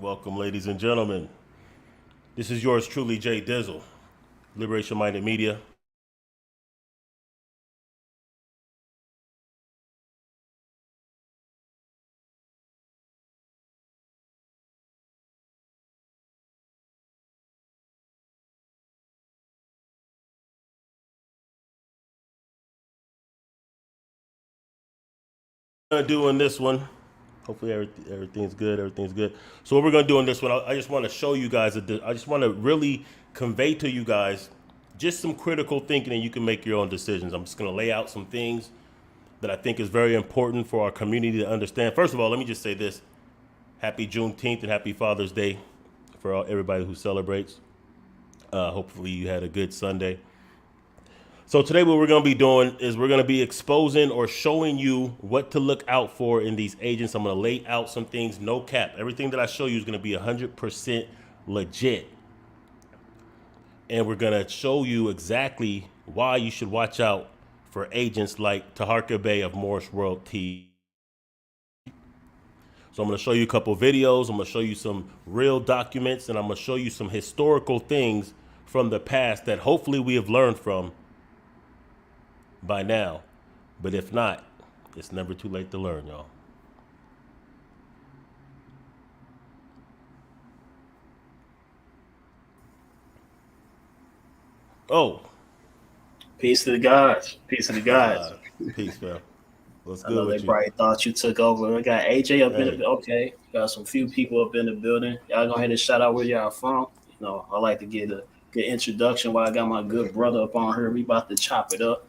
Welcome, ladies and gentlemen. This is yours truly, Jay Dizzle, Liberation Minded Media. Do in this one. Hopefully everything's good. Everything's good. So what we're gonna do in this one, I just want to show you guys. I just want to really convey to you guys just some critical thinking, and you can make your own decisions. I'm just gonna lay out some things that I think is very important for our community to understand. First of all, let me just say this: Happy Juneteenth and Happy Father's Day for everybody who celebrates. Hopefully you had a good Sunday. So today what we're going to be doing is we're going to be exposing or showing you what to look out for in these agents. I'm going to lay out some things, no cap. Everything that I show you is going to be 100% legit. And we're going to show you exactly why you should watch out for agents like Taharka Bey of Morris World TV. So I'm going to show you a couple videos. I'm going to show you some real documents, and I'm going to show you some historical things from the past that hopefully we have learned from by now. But if not, it's never too late to learn, y'all. Oh, Peace to the gods. Peace to the gods. peace, fam. What's I know good they with you? probably thought you took over. We got AJ up in Hey, the okay. Got some few people up in the building. Y'all go ahead and shout out where y'all from. I like to get a good introduction while I got my good brother up on here. We about to chop it up.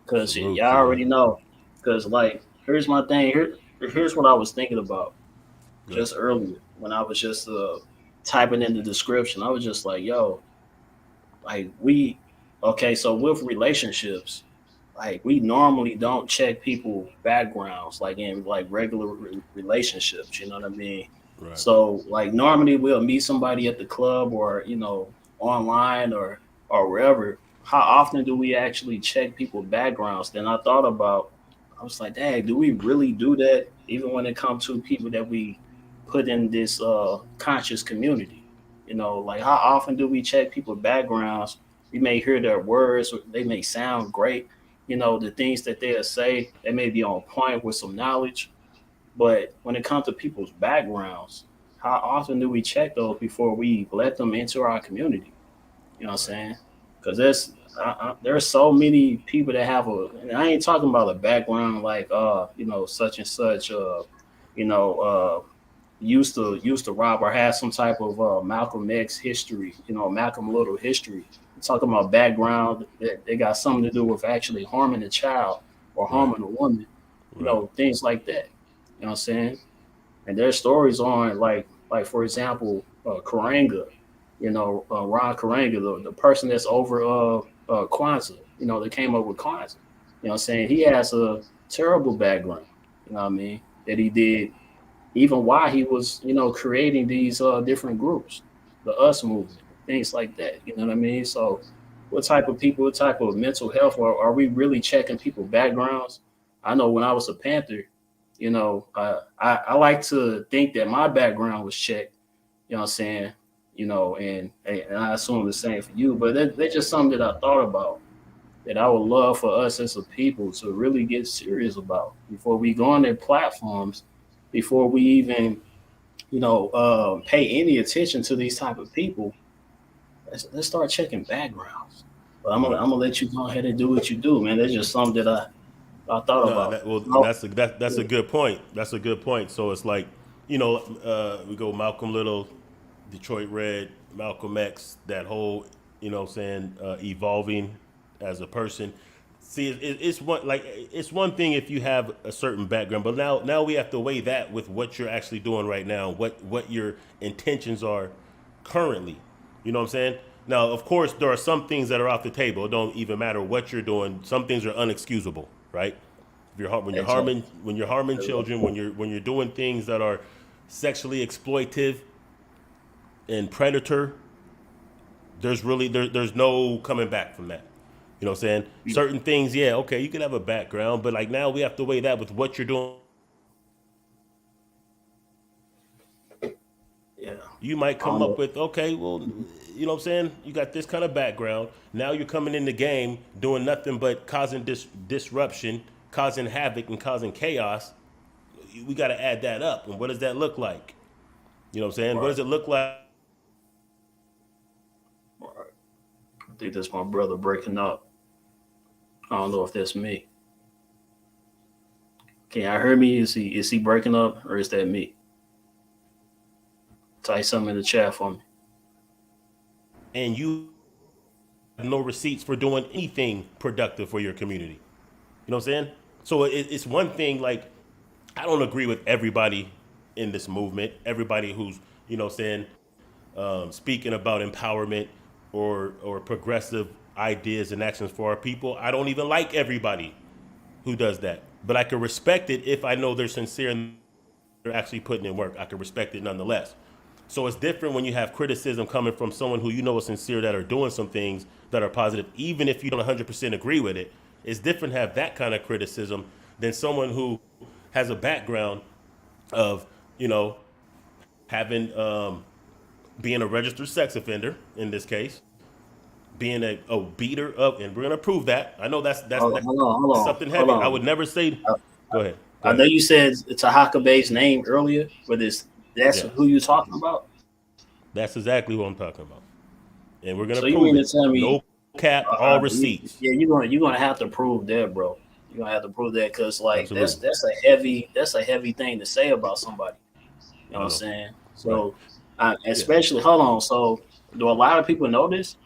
Cause salute y'all to you. already know. Cause like here's my thing. Here's what I was thinking about Good. just earlier when I was just typing in the description. I was just like, yo, like we okay, so with relationships, like we normally don't check people backgrounds like in like regular relationships, you know what I mean? Right. So like normally we'll meet somebody at the club or online or wherever. How often do we actually check people backgrounds? Then I thought about, I was like, dang, do we really do that even when it comes to people that we put in this conscious community? Like how often do we check people backgrounds? We may hear their words, or they may sound great, the things that they'll say, they may be on point with some knowledge. But when it comes to people's backgrounds, how often do we check those before we let them into our community? You know what I'm Right. saying? Because there's so many people that have and I ain't talking about a background like, such and such, you know, used to rob or have some type of Malcolm X history, Malcolm Little history. I'm talking about background that they got something to do with actually harming a child or Right. harming a woman, Right. things like that. You know what I'm saying? And there's stories on like for example, Karanga, Ron Karanga, the person that's over Kwanzaa, that came up with Kwanzaa. You know what I'm saying? He has a terrible background, you know what I mean, that he did even while he was, creating these different groups, the Us movement, things like that. You know what I mean? So, what type of people, what type of mental health are we really checking people backgrounds? I know when I was a Panther, I like to think that my background was checked. You know what I'm saying? And I assume the same for you. But that's just something that I thought about that I would love for us as a people to really get serious about before we go on their platforms, before we even, pay any attention to these type of people. Let's start checking backgrounds. But I'm gonna, Right. I'm gonna let you go ahead and do what you do, man. That's just something that I thought No, about. and No, that's a good point. That's a good point. So it's like, we go Malcolm Little, Detroit Red, Malcolm X, that whole, saying evolving as a person. See, it's one thing if you have a certain background, but now we have to weigh that with what you're actually doing right now, what your intentions are currently. You know what I'm saying? Now, of course, there are some things that are off the table. It don't even matter what you're doing. Some things are unexcusable, right? If you're when you're exactly. harming children, when you're doing things that are sexually exploitive and predator, there's no coming back from that. You know what I'm saying? Certain things, yeah, okay, you can have a background, but like now we have to weigh that with what you're doing. Yeah, You might I come don't up know. with, okay, well, you know what I'm saying? You got this kind of background. Now you're coming in the game doing nothing but causing disruption, causing havoc, and causing chaos. We got to add that up. And what does that look like? You know what I'm saying? What Right, does it look like? right. I think that's my brother breaking up. I don't know if that's me. Can y'all hear me? Is he breaking up or is that me? Type something in the chat for me. And you have no receipts for doing anything productive for your community. You know what I'm saying? So it's one thing, like, I don't agree with everybody in this movement, everybody who's, you know what I'm saying, speaking about empowerment or progressive ideas and actions for our people. I don't even like everybody who does that. But I can respect it if I know they're sincere and they're actually putting in work. I can respect it nonetheless. So it's different when you have criticism coming from someone who you know is sincere that are doing some things that are positive, even if you don't 100% agree with it. It's different to have that kind of criticism than someone who has a background of, you know, having being a registered sex offender in this case, being a beater of, and we're gonna prove that. I know that's something Hold heavy. I on. would never say. I, Go ahead. Go I know ahead. you said Tahaka Bay's name earlier, but that's Yes, who you talking about. that's exactly what I'm talking about, and we're gonna So you prove mean to it. tell me, No cap, all receipts. yeah, you're gonna have to prove that, bro. You're gonna have to prove that because like that's Absolutely. that's a heavy that's a heavy thing to say about somebody. You know I what I'm know. saying? Right. So, Yeah. especially hold on. So, do a lot of people know this?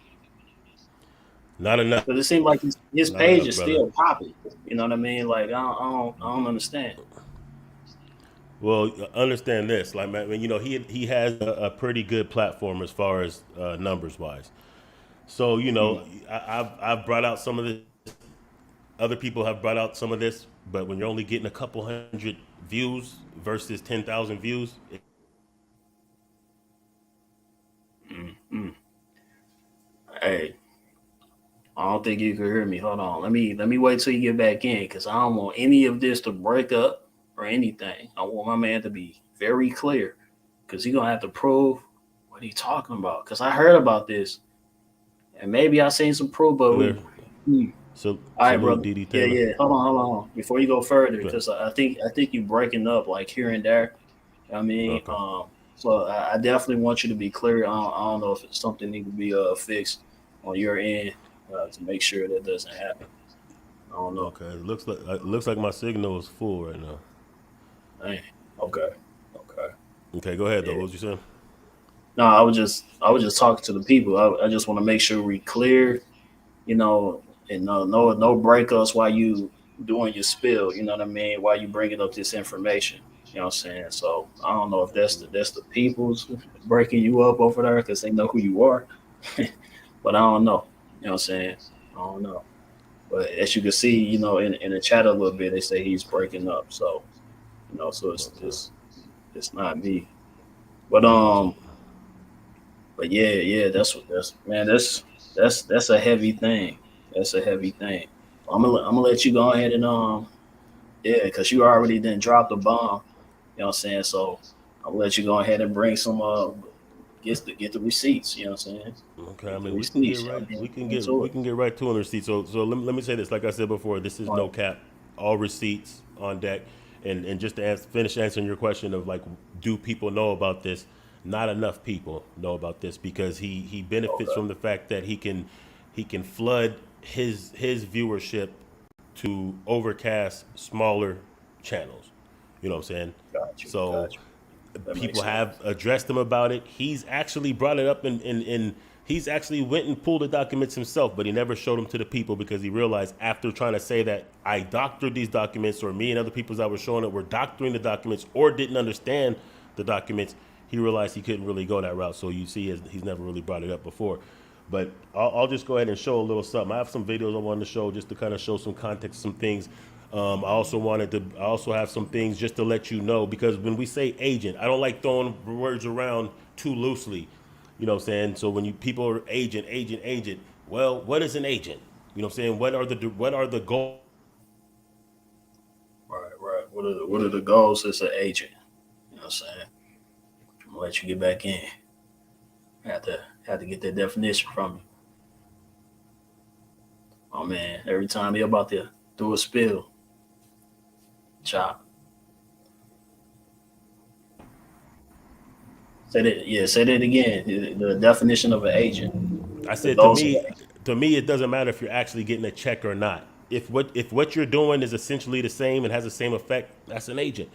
Not enough. Because it seems like his Not page enough, is brother. still popping. You know what I mean? Like I don't understand. Well, understand this. Like, man, you know, he has a pretty good platform as far as numbers wise. So, you Mm, know, I've brought out some of this. Other people have brought out some of this, but when you're only getting a couple hundred views versus 10,000 views, mm, mm. Hey, I don't think you can hear me. Hold on. Let me wait till you get back in because I don't want any of this to break up or anything. I want my man to be very clear because he gonna have to prove what he talking about. Because I heard about this and maybe I seen some proof, but Taylor, hmm. All right, salute brother. DD Yeah, Taylor. yeah. Hold on. Before you go further, Good. because I think you breaking up like here and there. I mean, Okay. so I definitely want you to be clear. I don't know if it's something need to be fixed on your end to make sure that doesn't happen. I don't know. Okay. It looks like my signal is full right now. Dang. Okay. Okay. Okay, go ahead though. Yeah. What was you saying? No, I was just talking to the people. I just want to make sure we clear, and no breakups while you doing your spill. You know what I mean? While you bringing up this information. You know what I'm saying? So I don't know if that's the people's breaking you up over there because they know who you are, but I don't know. You know what I'm saying? I don't know. But as you can see, in the chat a little bit, they say he's breaking up. So so it's Okay. it's it's not me. But Gotcha. yeah, that's what that's man, that's a heavy thing. That's a heavy thing. I'm gonna let you go ahead and yeah, because you already didn't drop the bomb. You know what I'm saying? So I'll let you go ahead and bring some get the receipts. You know what I'm saying? Okay, I Get the mean we can get receipts. I'll right get we can get into we it. can get right to on the receipts. So let me say this. Like I said before, this is All no right. cap. All receipts on deck. And just to finish answering your question of like, do people know about this? Not enough people know about this because he benefits Okay. from the fact that he can flood his viewership to overcast smaller channels. You know what I'm saying? Got you. So Got you. That makes people have sense. addressed him about it. He's actually brought it up and he's actually went and pulled the documents himself, but he never showed them to the people because he realized after trying to say that I doctored these documents or me and other people that were showing it were doctoring the documents or didn't understand the documents, he realized he couldn't really go that route. So you see he's never really brought it up before. But I'll just go ahead and show a little something. I have some videos I wanted to show just to kind of show some context, some things. I also have some things just to let you know because when we say agent, I don't like throwing words around too loosely. You know what I'm saying? So when people are agent, well, what is an agent? You know what I'm saying? What are the goals? Right. Right. What are the goals as an agent? You know what I'm saying? I'm gonna let you get back in. Had to get that definition from you. Oh man, every time you're about to do a spill, chop. Say that, yeah, say that again. The definition of an agent. I For said those who to me, it doesn't matter if you're actually getting a check or not. If what you're doing is essentially the same and has the same effect, that's an agent.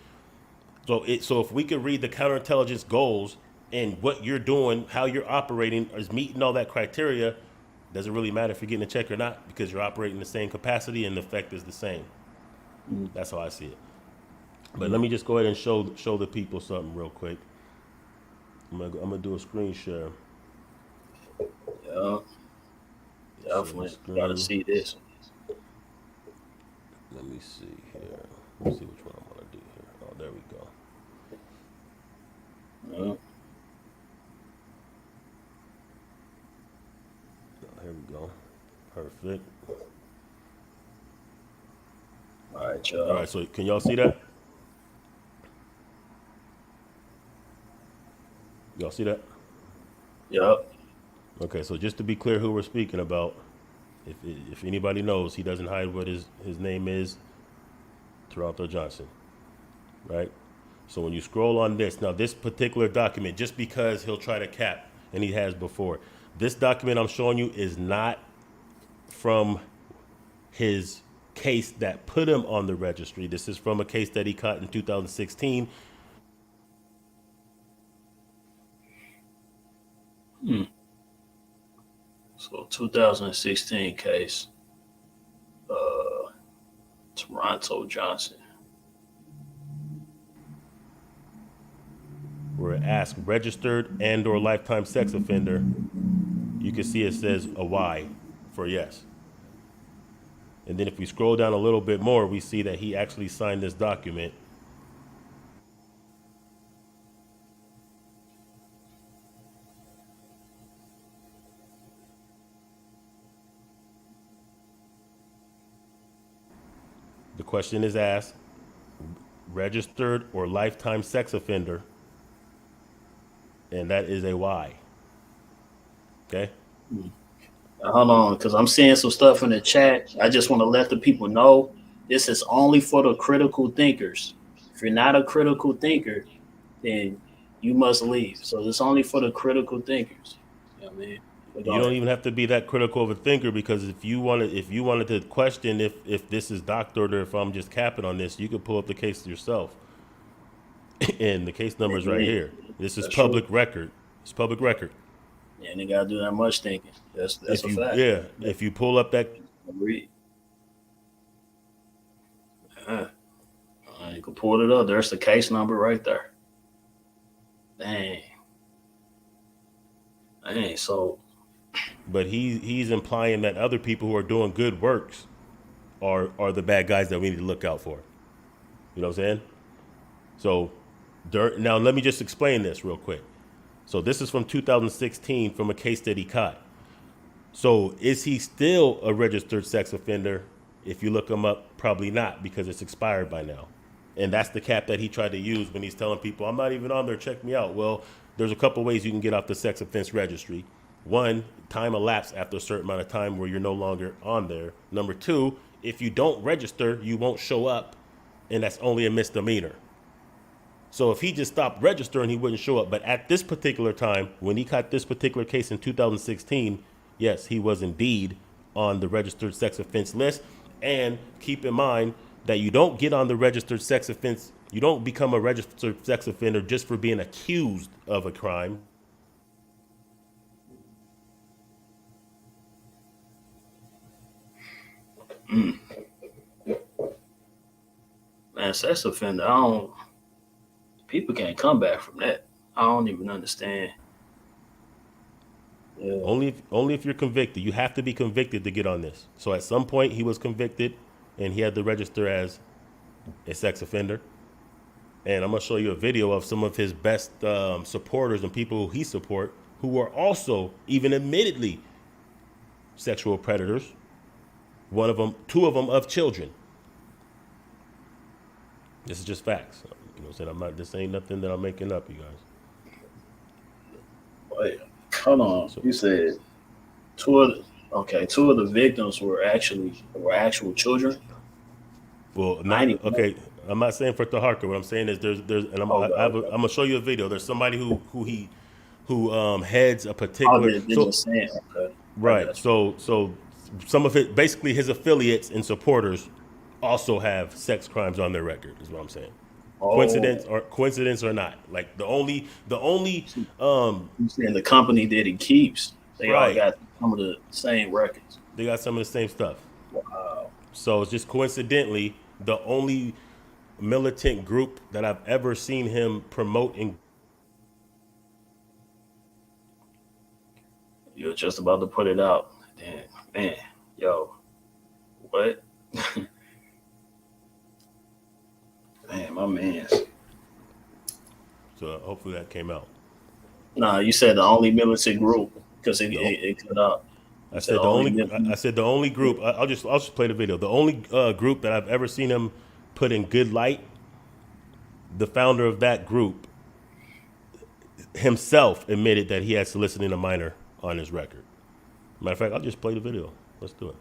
So if we could read the counterintelligence goals and what you're doing, how you're operating is meeting all that criteria, doesn't really matter if you're getting a check or not because you're operating the same capacity and the effect is the same. mm, That's how I see it. But mm, let me just go ahead and show the people something real quick. I'm gonna do a screen share. yeah, Share the definitely gotta screen. see this. Let me see here. Let me see which one I want to do here. Oh, there we go. Yeah. Oh, here we go. Perfect. All right, All y'all. right, so can y'all see that? Y'all see that? Yep. Okay, so just to be clear who we're speaking about, if anybody knows, he doesn't hide what his name is, Toronto Johnson, right? So when you scroll on this, now this particular document, just because he'll try to cap, and he has before, this document I'm showing you is not from his case that put him on the registry. This is from a case that he caught in 2016. Hmm. So 2016 case, uh, Toronto Johnson. Where it asks registered and or lifetime sex offender, you can see it says a Y for yes. And then if we scroll down a little bit more, we see that he actually signed this document. The question is asked, registered or lifetime sex offender, and that is a Y. Okay? Hmm. Hold on, because I'm seeing some stuff in the chat. I just want to let the people know this is only for the critical thinkers. If you're not a critical thinker, then you must leave. So it's only for the critical thinkers. You know what I mean? But You go don't ahead. even have to be that critical of a thinker because if you wanted to question if this is doctored or if I'm just capping on this, you could pull up the case yourself. And the case number is right Yeah, here. This is that's true. public record. It's public record. Yeah, and they gotta do that much thinking. That's If a you fact. yeah, if you pull up that Agreed. You can pull it up. There's the case number right there. Dang, dang. So but he's implying that other people who are doing good works are the bad guys that we need to look out for. You know what I'm saying? So now let me just explain this real quick. So this is from 2016 from a case that he caught. So is he still a registered sex offender? If you look him up, probably not because it's expired by now. And that's the cap that he tried to use when he's telling people, I'm not even on there, check me out. Well, there's a couple ways you can get off the sex offense registry. One, time elapsed after a certain amount of time where you're no longer on there. Number two, if you don't register, you won't show up, and that's only a misdemeanor. So if he just stopped registering, he wouldn't show up. But at this particular time, when he caught this particular case in 2016, yes, he was indeed on the registered sex offense list. And keep in mind that you don't get on the registered sex offense, you don't become a registered sex offender just for being accused of a crime. man, sex offender. I don't. People can't come back from that. I don't even understand. Yeah. Only if you're convicted. You have to be convicted to get on this. So at some point he was convicted and he had to register as a sex offender. And I'm gonna show you a video of some of his best supporters and people who he support who are also even admittedly sexual predators. One of them, two of them of children. This is just facts. You know what I'm saying? I'm not. This ain't nothing that I'm making up, you guys. Wait. Hold on. So, You said two of the victims were actual children. well, I not ain't even know. okay. I'm not saying for Taharka. What I'm saying is there's, and Oh, God, I'm okay. gonna show you a video. There's somebody who heads a Oh, particular. they're So just saying. Okay, I right. got you. So some of it, basically his affiliates and supporters also have sex crimes on their record. Is what I'm saying. Oh, Coincidence or not? Like the only so you saying the company that he keeps, they all right. got some of the same records. They got some of the same stuff. Wow. So it's just coincidentally the only militant group that I've ever seen him promote in. You're just about to put it out. Damn, man. Yo, what? Man, my man's. So hopefully that came out. Nah, you said the only militant group because The, it cut out. I You said the said the only only. I militant. said the only group. I'll just play the video. The only group that I've ever seen him put in good light. The founder of that group himself admitted that he had soliciting a minor on his record. Matter of fact, I'll just play the video. Let's do it.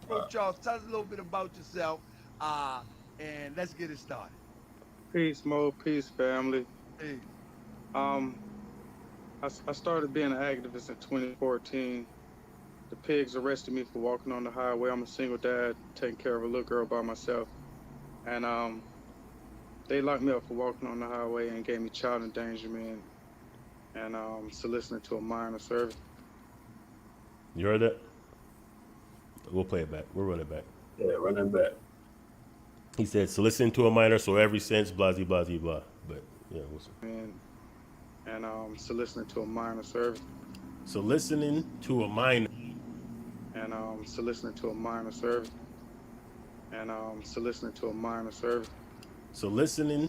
Bro, Charles, tell us a little bit about yourself, and let's get it started. Peace, Mo. Peace, family. Hey, Um, I started being an activist in 2014. The pigs arrested me for walking on the highway. I'm a single dad, taking care of a little girl by myself. And they locked me up for walking on the highway and gave me child endangerment and soliciting to a minor service. You heard that? We'll play it back. We'll run it back. Yeah, running back. He said soliciting to a minor, so every sense, blah, blah, blah, blah. But yeah, And soliciting to a minor service. soliciting to a minor. And soliciting to a minor service. And soliciting to a minor service. Soliciting.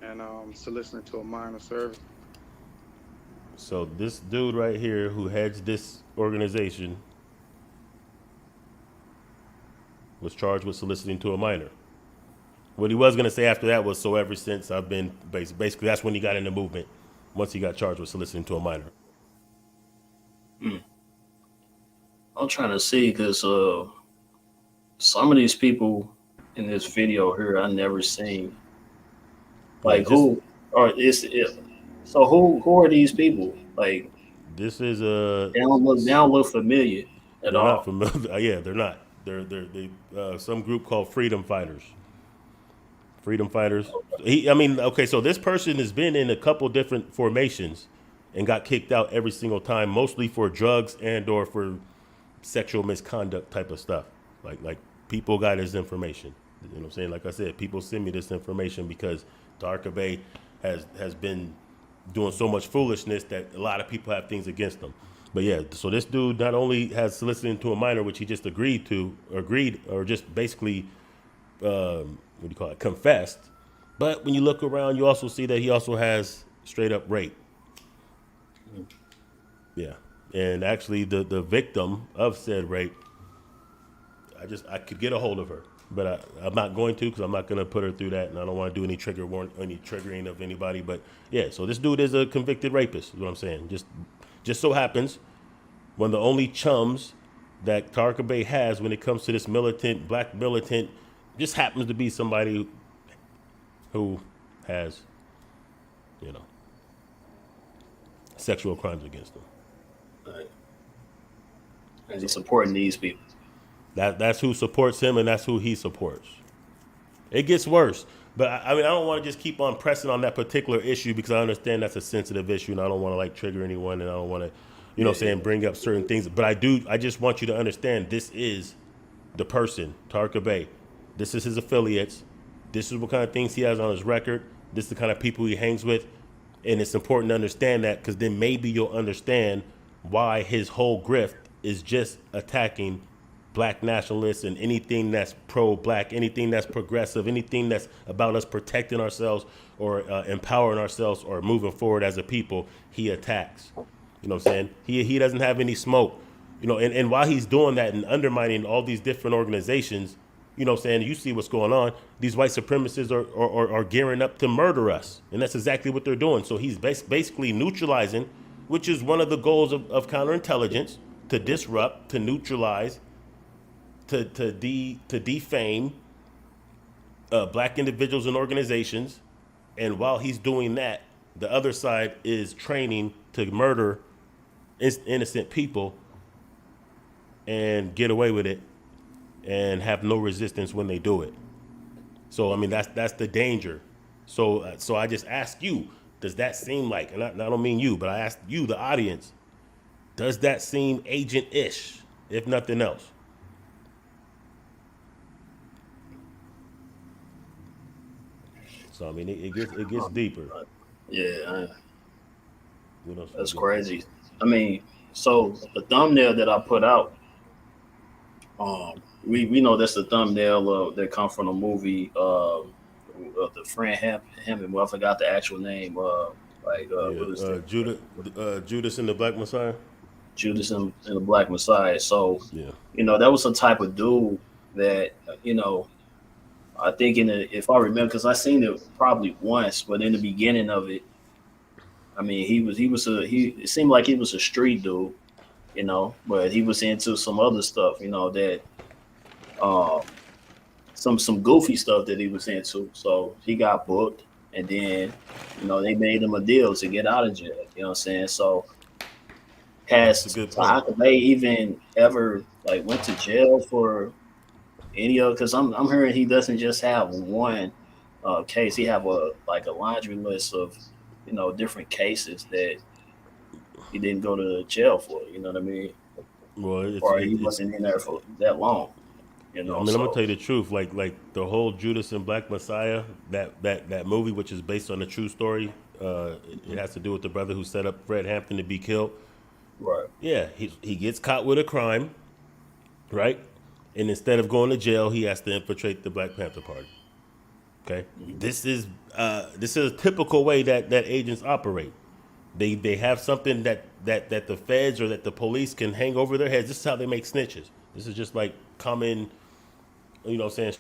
And soliciting to a minor service. So this dude right here who heads this organization was charged with soliciting to a minor. What he was going to say after that was, so ever since I've been, basically that's when he got in the movement, once he got charged with soliciting to a minor. I'm trying to see because some of these people in this video here I never seen. Yeah, Like just who or is it? So who are these people? Like this is a. they don't look familiar at They're not all. familiar. Yeah, they're not. They some group called Freedom Fighters. Freedom Fighters. I mean, okay, so this person has been in a couple different formations and got kicked out every single time, mostly for drugs and or for sexual misconduct type of stuff. Like people got his information. You know what I'm saying? Like I said, people send me this information because Darka Bay has been doing so much foolishness that a lot of people have things against them. But yeah, so this dude not only has soliciting to a minor, which he just agreed or just basically what do you call it, confessed. But when you look around, you also see that he also has straight up rape. Yeah, and actually the victim of said rape, I could get a hold of her, but I'm not going to because I'm not going to put her through that, and I don't want to do any any triggering of anybody. But yeah, so this dude is a convicted rapist. Is what I'm saying. Just so happens one of the only chums that Tarka Bay has when it comes to this black militant, just happens to be somebody who has, you know, sexual crimes against them. Right. And he's supporting these people. That's who supports him, and that's who he supports. It gets worse. But I mean, I don't want to just keep on pressing on that particular issue because I understand that's a sensitive issue, and I don't want to like trigger anyone, and I don't want to, bring up certain things. But I just want you to understand this is the person, Tarka Bay. This is his affiliates. This is what kind of things he has on his record. This is the kind of people he hangs with. And it's important to understand that because then maybe you'll understand why his whole grift is just attacking black nationalists and anything that's pro-black, anything that's progressive, anything that's about us protecting ourselves or empowering ourselves or moving forward as a people, he attacks. You know what I'm saying? He doesn't have any smoke. And while he's doing that and undermining all these different organizations, you know what I'm saying, you see what's going on. These white supremacists are gearing up to murder us. And that's exactly what they're doing. So he's basically neutralizing which is one of the goals of counterintelligence, to disrupt, to neutralize, to defame black individuals and organizations. And while he's doing that, the other side is training to murder innocent people and get away with it and have no resistance when they do it. So I mean that's the danger. So I just ask you, does that seem like, and I don't mean you, but I ask you, the audience, does that seem agent-ish, if nothing else? So I mean it gets deeper. Yeah, What else that's we got? crazy. I mean, so the thumbnail that I put out, we know that's the thumbnail that come from the movie the friend Hammond. Well, I forgot the actual name. Yeah, What is that? Judas and the Black Messiah. Judas and the Black Messiah. So, Yeah, that was the type of dude that I think if I remember, because I seen it probably once, but in the beginning of it, I mean, it seemed like he was a street dude, but he was into some other stuff, that um some goofy stuff that he was into. So he got booked, and then they made him a deal to get out of jail. You know what I'm saying? So that's a has good point. They even ever like went to jail for any of? Because I'm hearing he doesn't just have one case. He have a laundry list of different cases that he didn't go to jail for. You know what I mean? Well, Or he wasn't in there for that long. I mean, I'm gonna tell So you the truth. Like the whole Judas and Black Messiah, that movie, which is based on a true story. It has to do with the brother who set up Fred Hampton to be killed. right. Yeah, he gets caught with a crime, right? And instead of going to jail, he has to infiltrate the Black Panther Party. Okay, this is a typical way that agents operate. They have something that the feds or that the police can hang over their heads. This is how they make snitches. This is just like common, saying.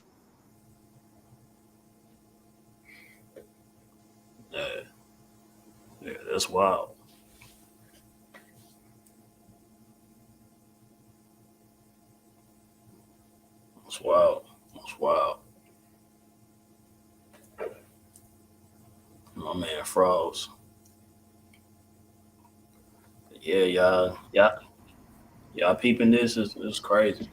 Yeah, yeah, that's wild. That's wild. That's wild. My man froze. Yeah, y'all peeping this is crazy.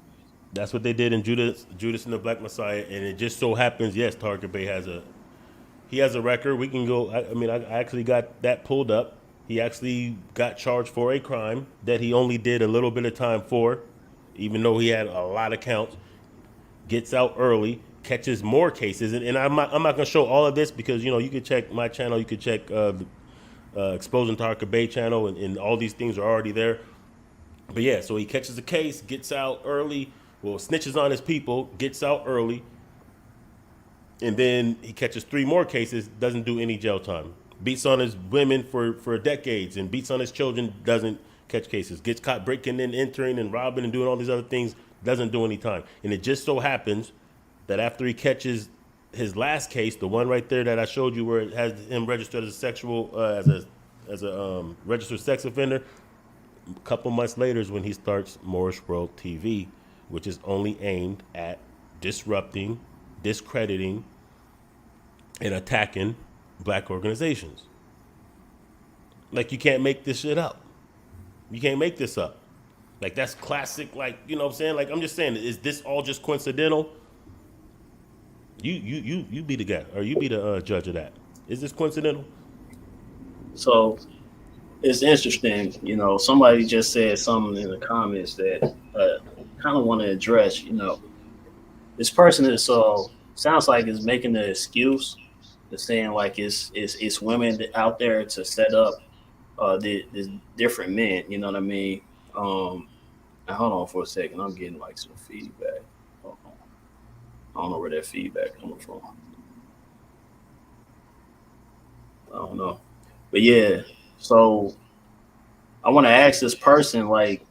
That's what they did in Judas and the Black Messiah, and it just so happens, yes, Target Bay has a record. We can go. I mean, I actually got that pulled up. He actually got charged for a crime that he only did a little bit of time for, even though he had a lot of counts. Gets out early, catches more cases, and I'm not gonna show all of this because you could check my channel, you could check Exposing Target Bay channel, and all these things are already there. But yeah, so he catches a case, gets out early, well, snitches on his people, gets out early, and then he catches 3 more cases, doesn't do any jail time. Beats on his women for decades and beats on his children, doesn't catch cases. Gets caught breaking in, entering, and robbing and doing all these other things, doesn't do any time. And it just so happens that after he catches his last case, the one right there that I showed you where it has him registered as a sexual, as a registered sex offender, a couple months later is when he starts Moorish World TV, which is only aimed at disrupting, discrediting, and attacking black organizations. Like, you can't make this shit up. You can't make this up. Like, that's classic. Like, you know what I'm saying? Like, I'm just saying, is this all just coincidental? You be the guy, or you be the judge of that. Is this coincidental? So it's interesting. Somebody just said something in the comments that kind of want to address. This person is sounds like is making the excuse, to saying like it's women out there to set up the different men. You know what I mean? Now hold on for a second. I'm getting like some feedback. Hold on. I don't know where that feedback coming from. I don't know. But yeah, so I want to ask this person, like,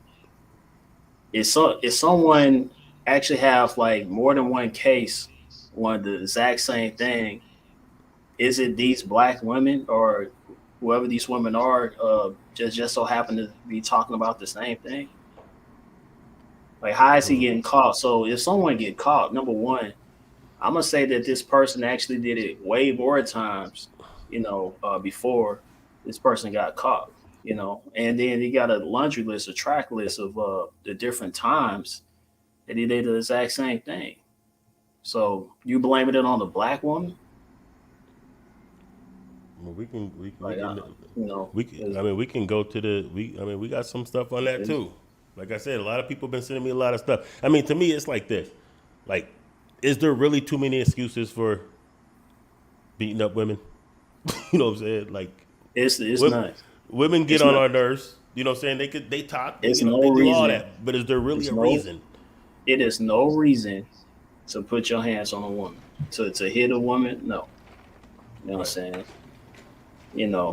is someone actually have like more than one case on the exact same thing? Is it these black women, or whoever these women are, just so happen to be talking about the same thing. Like, how is he getting caught? So if someone get caught, number one, I'm gonna say that this person actually did it way more times, before this person got caught. And then he got a laundry list, a track list of the different times that he did the exact same thing. So you blaming it on the black woman? Well, we can Like, I mean, we can go to I mean, we got some stuff on that it's, too. Like I said, a lot of people been sending me a lot of stuff. I mean, to me, it's like this. Like, is there really too many excuses for beating up women? You know what I'm saying? Like, it's women, not. women get It's on not. our nerves. You know what I'm saying? They talk, It's they no do all reason. that. But is there really It's a no. reason? It is no reason to put your hands on a woman, to hit a woman. No, you know what I'm Right. saying.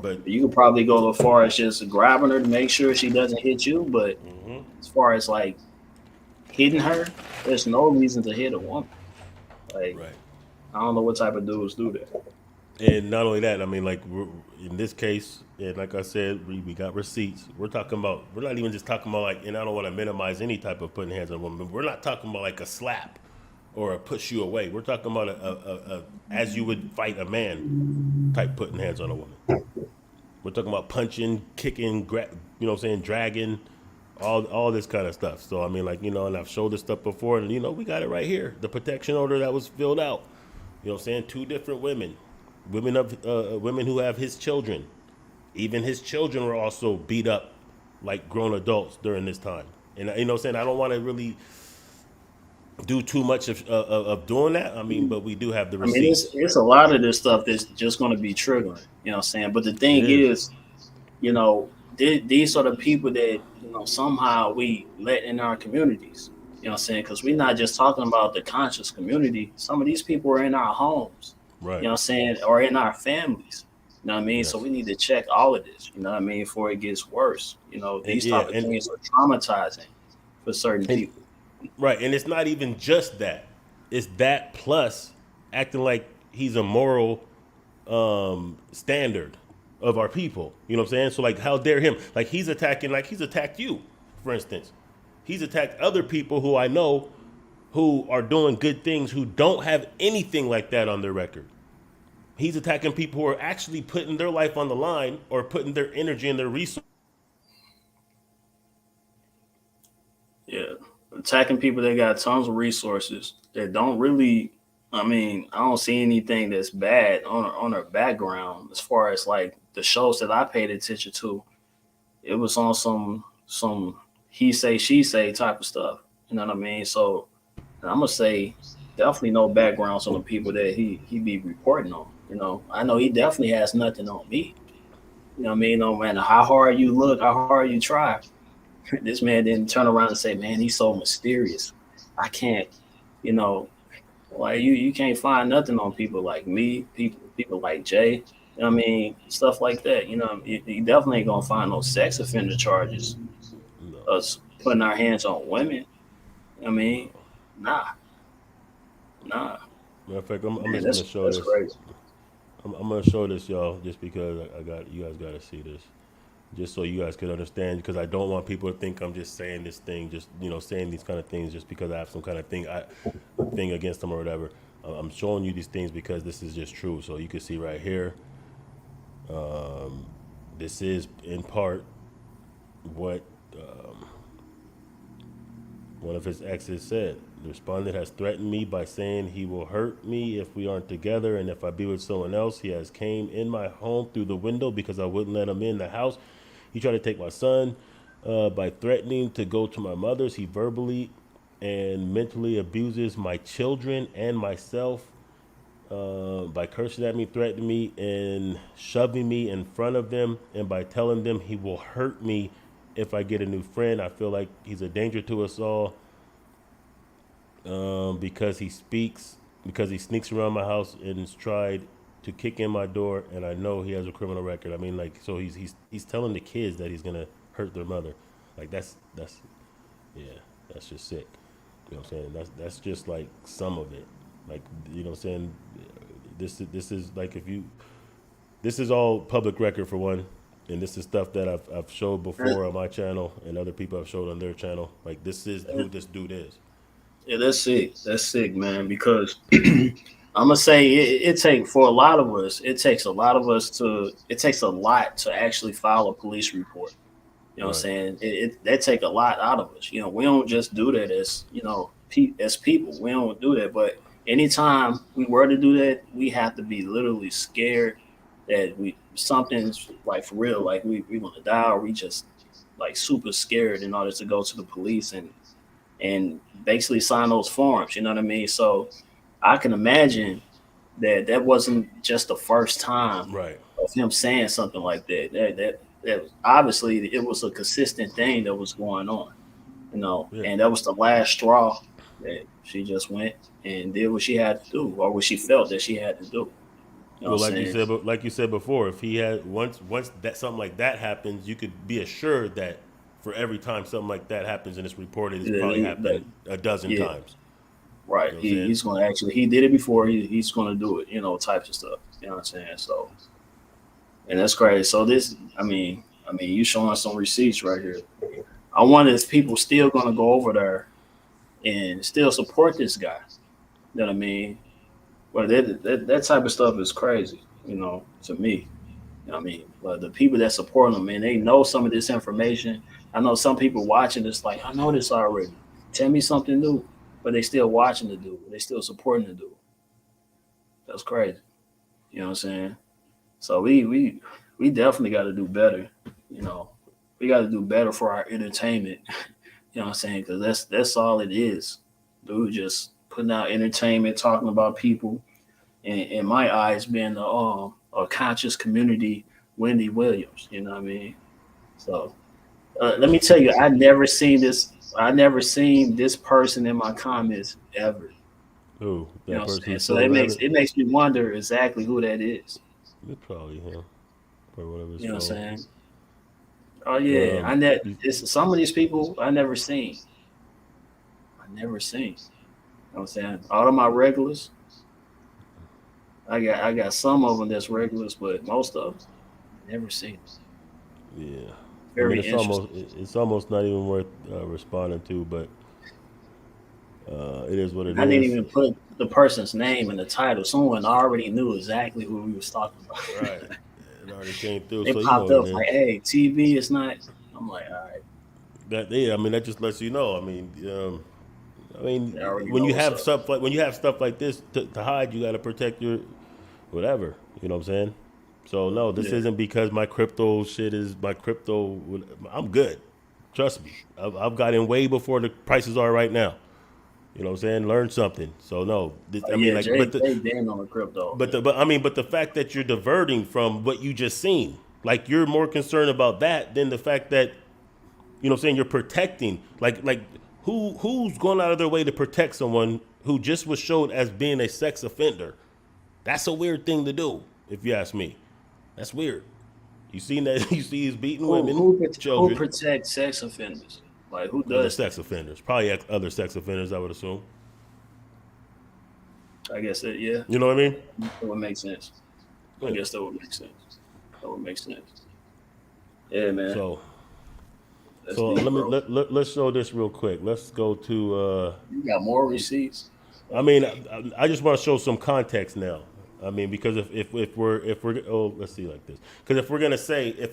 But You could probably go as far as just grabbing her to make sure she doesn't hit you. But as far as like hitting her, there's no reason to hit a woman. Like, right. I don't know what type of dudes do that. And not only that, I mean, like in this case, and like I said, we got receipts. We're talking about. We're not even just talking about like, and I don't want to minimize any type of putting hands on a woman. But we're not talking about like a slap or a push you away. We're talking about a as you would fight a man type putting hands on a woman. We're talking about punching, kicking, you know what I'm saying, dragging, all this kind of stuff. So I mean, like, and I've showed this stuff before, and we got it right here. The protection order that was filled out. You know what I'm saying? Two different women, women who have his children. Even his children were also beat up like grown adults during this time. And you know what I'm saying? I don't want to really do too much of doing that. I mean, but we do have the I mean, it's receipts. it's a lot of this stuff that's just going to be triggering. You know what I'm saying? But the It thing is. is, these are the people that somehow we let in our communities. You know what I'm saying? Because we're not just talking about the conscious community. Some of these people are in our homes. You Right. know what I'm saying? Or in our families. You know what I mean? So Yes. we need to check all of this. You know what I mean? Before it gets worse. And These yeah, type of things are traumatizing for certain and people. right, and it's not even just that. It's that plus acting like he's a moral standard of our people. You know what I'm saying? So like, how dare him? Like he's attacking, like he's attacked you, for instance. He's attacked other people who I know who are doing good things who don't have anything like that on their record. He's attacking people who are actually putting their life on the line or putting their energy and their resources. Yeah, attacking people that got tons of resources that don't really. I mean, I don't see anything that's bad on her background as far as like the shows that I paid attention to. It was on some he say she say type of stuff. You know what I mean? So I'm gonna say definitely no backgrounds on the people that he be reporting on. I know he definitely has nothing on me. You know what I mean? No matter how hard you look, how hard you try, this man didn't turn around and say, "Man, he's so mysterious. I can't, you know, like you can't find nothing on people like me, people like Jay. You know what I mean, stuff like that. You definitely ain't gonna find no sex offender charges. No, Us putting our hands on women. I mean, no. nah, nah. Matter of fact, I'm Man, just gonna that's show that's this. crazy. I'm gonna show this y'all just because I got you guys gotta see this. Just so you guys could understand, because I don't want people to think I'm just saying this thing, just saying these kind of things just because I have some kind of thing against them or whatever. I'm showing you these things because this is just true. So you can see right here, this is in part what one of his exes said. The respondent has threatened me by saying he will hurt me if we aren't together, and if I be with someone else. He has came in my home through the window because I wouldn't let him in the house. He tried to take my son by threatening to go to my mother's. He verbally and mentally abuses my children and myself by cursing at me, threatening me, and shoving me in front of them, and by telling them he will hurt me if I get a new friend. I feel like he's a danger to us all because because he sneaks around my house and has tried to kick in my door, and I know he has a criminal record. I mean, like, so he's telling the kids that he's gonna hurt their mother. Like that's yeah, that's just sick. You know what I'm saying? That's just like some of it. Like, you know what I'm saying? This is like, if you this is all public record for one, and this is stuff that I've showed before on my channel, and other people have showed on their channel. Like, this is who this dude is. Yeah, that's sick. That's sick, man. Because I'm gonna say it takes for a lot of us. It takes a lot of us to. It takes a lot to actually file a police report. You know what I'm Right. saying? That take a lot out of us. You know, we don't just do that as as people. We don't do that. But anytime we were to do that, we have to be literally scared that something's like for real, like we want to die, or we just like super scared in order to go to the police and basically sign those forms. You know what I mean? So I can imagine that wasn't just the first time Right. of him saying something like that. That obviously it was a consistent thing that was going on, Yeah. and that was the last straw that she just went and did what she had to do, or what she felt that she had to do. You know Well, what I'm saying? like you said before, if he had once that something like that happens, you could be assured that for every time something like that happens and it's reported, it's probably happened a dozen Yeah, times. right. You know what I'm saying? He's going to actually, he did it before. He's going to do it, types of stuff. You know what I'm saying? So, and that's crazy. So you showing some receipts right here. I wonder if people still going to go over there and still support this guy. You know what I mean? Well, that type of stuff is crazy, to me. You know what I mean? But the people that support him, man, they know some of this information. I know some people watching this like, I know this already. Tell me something new. But they still watching the dude. They still supporting the dude. That's crazy. You know what I'm saying? So we definitely got to do better. You know, we got to do better for our entertainment. You know what I'm saying? Because that's all it is. Dude, just putting out entertainment, talking about people. In my eyes, being a conscious community, Wendy Williams. You know what I mean? So let me tell you, I never seen this. I never seen this person in my comments ever. Who You know that what I'm person saying? who So sold rabbit? it makes me wonder exactly who that is. It's probably him or whatever it's You know what I'm called. saying? Oh But yeah, it's some of these people I never seen. I never seen. You know what I'm saying? All of my regulars, I got some of them that's regulars, but most of them I never seen. yeah, I mean Very interesting. it's almost not even worth responding to, but it is what it I didn't is. even put the person's name in the title. Someone already knew exactly who we was talking about. Right. It already came through, They so you know popped what it up is. like, "Hey, TV is not." I'm like, "All right, That yeah, I mean that just lets you know. I mean they already when know you what's have up." stuff like this to hide, you got to protect your whatever. You know what I'm saying? So no, this Yeah, isn't because my crypto shit is my crypto. I'm good. Trust me. I've got in way before the prices are right now. You know what I'm saying? Learn something. So no, I mean yeah. like, Jay been on the crypto. Yeah. but the fact that you're diverting from what you just seen, like you're more concerned about that than the fact that you know what I'm saying you're protecting. Like who's going out of their way to protect someone who just was showed as being a sex offender? That's a weird thing to do, if you ask me. That's weird. You seen that? You see he's beating women, Who children, protects sex offenders? Like who other does that? sex offenders, probably other sex offenders. I would assume. I guess that yeah, You know what I mean? that would make sense. I Yeah. guess that would make sense. That would make sense. Yeah, man, So that's so deep, let me bro. let's show this real quick. Let's go to. You got more receipts? I mean, I just want to show some context now. I mean, because if we're oh let's see like this because if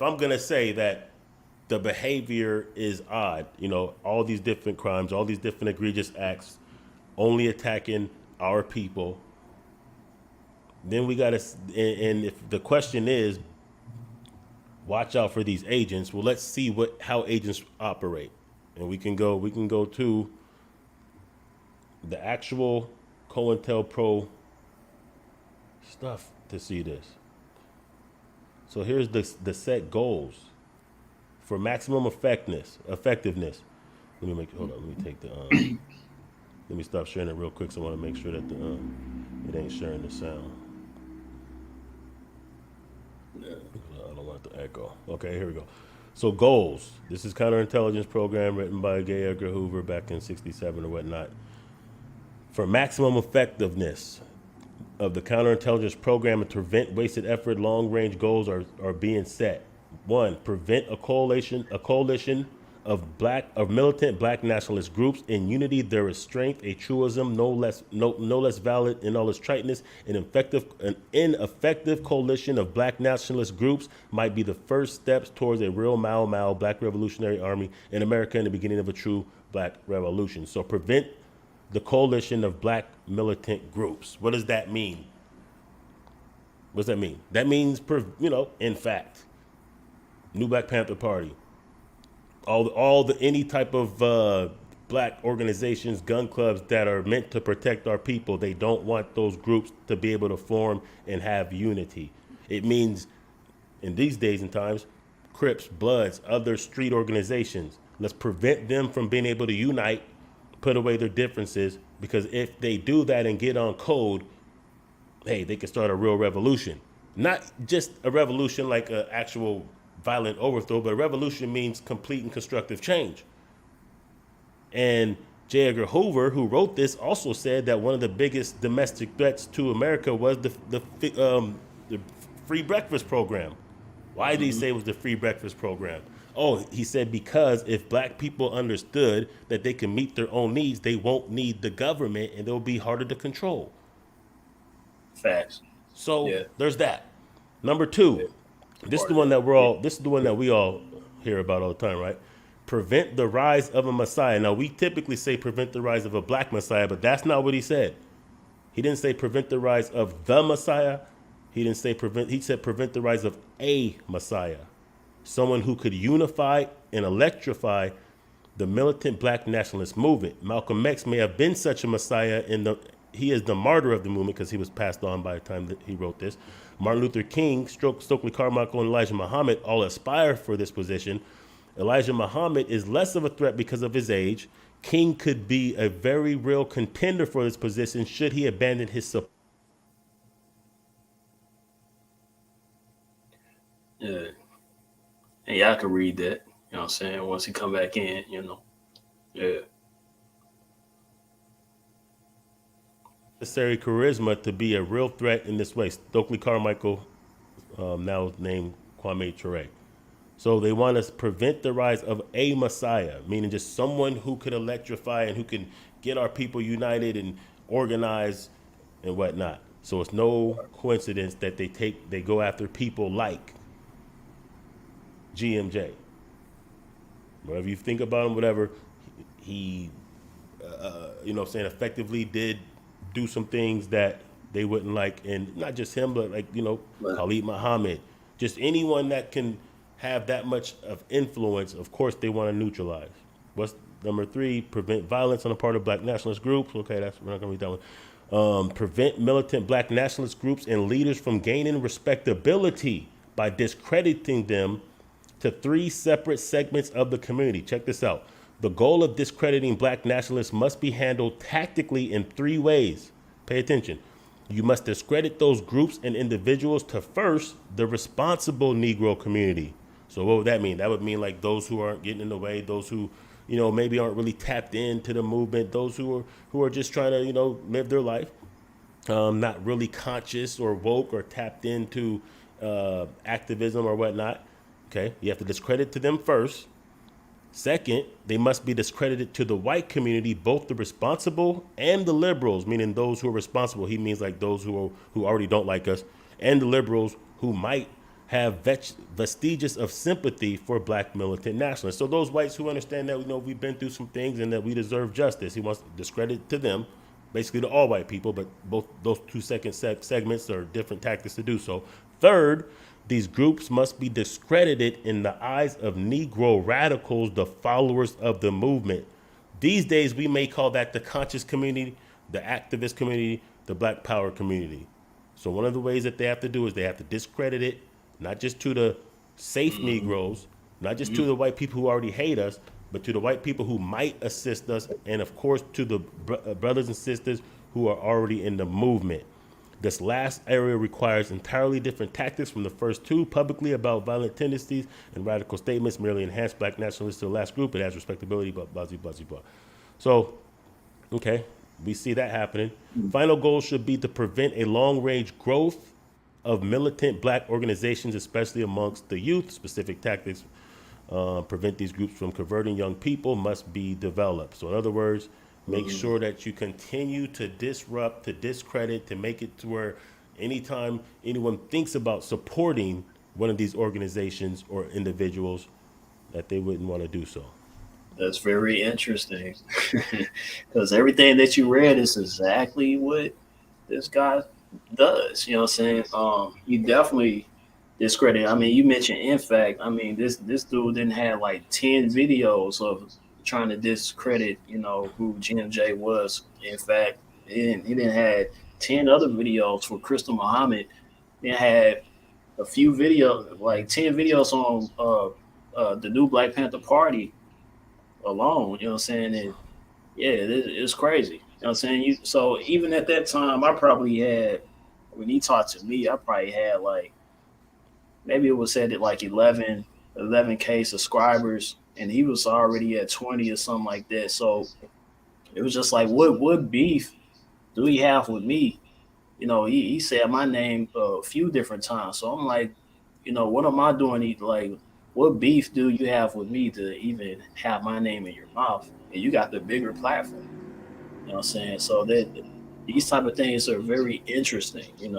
I'm gonna say that the behavior is odd, you know, all these different crimes, all these different egregious acts, only attacking our people, then we gotta and if the question is watch out for these agents, well let's see how agents operate, and we can go to the actual COINTELPRO stuff to see this. So here's the set goals for maximum effectiveness. Hold on. Let me take the. Let me stop sharing it real quick. So I want to make sure that it ain't sharing the sound. Yeah. I don't want the echo. Okay, here we go. So goals. This is counterintelligence program written by Gay Edgar Hoover back in '67 or whatnot. For maximum effectiveness, of the counterintelligence program and to prevent wasted effort, long-range goals are being set. One, prevent a coalition of militant black nationalist groups. In unity there is strength, a truism no less valid in all its triteness. An ineffective coalition of black nationalist groups might be the first steps towards a real Mau Mau black revolutionary army in America and the beginning of a true black revolution. So prevent the coalition of black militant groups. What does that mean? What does that mean? That means, in fact, New Black Panther Party, all the any type of black organizations, gun clubs that are meant to protect our people. They don't want those groups to be able to form and have unity. It means, in these days and times, Crips, Bloods, other street organizations. Let's prevent them from being able to unite, put away their differences, because if they do that and get on code, hey, they can start a real revolution. Not just a revolution like an actual violent overthrow, but a revolution means complete and constructive change. And J. Edgar Hoover, who wrote this, also said that one of the biggest domestic threats to America was the free breakfast program. Why did he say it was the free breakfast program? Oh, he said because if black people understood that they can meet their own needs, they won't need the government and they'll be harder to control. Facts. So there's that. Number two, this is the one that we all hear about all the time, right? Prevent the rise of a Messiah. Now, we typically say prevent the rise of a black Messiah, but that's not what he said. He didn't say prevent the rise of the Messiah. He said prevent the rise of a Messiah. Someone who could unify and electrify the militant black nationalist movement. Malcolm X may have been such a Messiah he is the martyr of the movement because he was passed on by the time that he wrote this. Martin Luther King, Stokely Carmichael, and Elijah Muhammad all aspire for this position. Elijah Muhammad is less of a threat because of his age. King could be a very real contender for this position should he abandon his support. Yeah. And y'all can read that, you know what I'm saying, once he come back in, Yeah. Necessary charisma to be a real threat in this way. Stokely Carmichael, now named Kwame Ture. So they want us to prevent the rise of a Messiah, meaning just someone who could electrify and who can get our people united and organize and whatnot. So it's no coincidence that they go after people like GMJ. Whatever you think about him, whatever, he, effectively did do some things that they wouldn't like. And not just him, but Khalid Muhammad, just anyone that can have that much of influence, of course they want to neutralize. What's number three? Prevent violence on the part of black nationalist groups. Okay, we're not going to read that one. Prevent militant black nationalist groups and leaders from gaining respectability by discrediting them to three separate segments of the community. Check this out. The goal of discrediting black nationalists must be handled tactically in three ways. Pay attention. You must discredit those groups and individuals to first, the responsible Negro community. So what would that mean? That would mean like those who aren't getting in the way, those who, maybe aren't really tapped into the movement, those who are just trying to, live their life, not really conscious or woke or tapped into activism or whatnot. Okay, you have to discredit to them first. Second, they must be discredited to the white community, both the responsible and the liberals, meaning those who are responsible. He means like those who already don't like us, and the liberals who might have vestiges of sympathy for black militant nationalists. So those whites who understand that we've been through some things and that we deserve justice, he wants to discredit to them, basically to all white people, but both those two segments are different tactics to do so. Third, these groups must be discredited in the eyes of Negro radicals, the followers of the movement. These days, we may call that the conscious community, the activist community, the black power community. So one of the ways that they have to do is they have to discredit it, not just to the safe Negroes, not just to the white people who already hate us, but to the white people who might assist us, and of course to the brothers and sisters who are already in the movement. This last area requires entirely different tactics from the first two. Publicly about violent tendencies and radical statements merely enhance black nationalists to the last group. It has respectability, blah, blah, blah, blah, blah. So, okay, We see that happening. Final goal should be to prevent a long-range growth of militant black organizations, especially amongst the youth. Specific tactics prevent these groups from converting young people must be developed. So in other words, make sure that you continue to disrupt, to discredit, to make it to where anytime anyone thinks about supporting one of these organizations or individuals, that they wouldn't want to do so. That's very interesting because everything that you read is exactly what this guy does. You know what I'm saying? He definitely discredit. I mean, you mentioned in fact. I mean, this dude didn't have like 10 videos of trying to discredit, who GMJ was. In fact, he didn't had 10 other videos for Crystal Muhammad. He had a few videos, like 10 videos on the new Black Panther Party alone. You know what I'm saying? And yeah, it's crazy. You know what I'm saying? So even at that time, I probably had, when he talked to me, I probably had like, maybe it was said at like 11K subscribers, and he was already at 20 or something like that. So it was just like, what beef do he have with me? He said my name a few different times. So I'm like, what am I doing? Like, what beef do you have with me to even have my name in your mouth? And you got the bigger platform. You know what I'm saying? So that these type of things are very interesting. And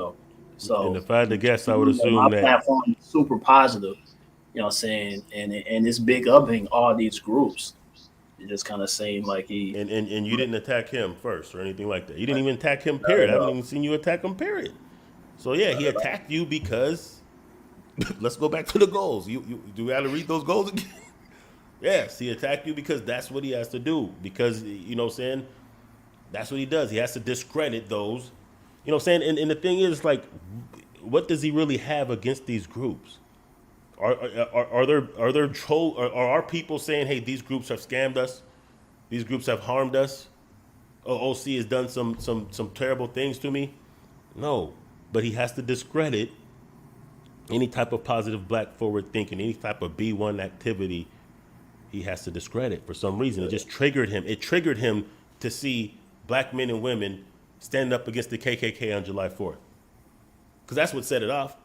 So if I had to guess, I would my assume that, platform is super positive, you know what I'm saying? And it's big upping all these groups. It just kind of seemed like he and you didn't attack him first or anything like that. You didn't like, even attack him, not period. at I haven't all. even seen you attack him, period. So yeah, Not he at all. attacked you because, let's go back to the goals. You do we have to read those goals again? Yes, he attacked you because that's what he has to do. Because, you know what I'm saying? That's what he does. He has to discredit those. You know what I'm saying? And the thing is, like, what does he really have against these groups? Are there troll? Are our people saying, hey, these groups have scammed us? These groups have harmed us? OC has done some terrible things to me? No. But he has to discredit any type of positive black forward thinking, any type of B1 activity. He has to discredit for some reason. It just triggered him. It triggered him to see black men and women stand up against the KKK on July 4th. Because that's what set it off.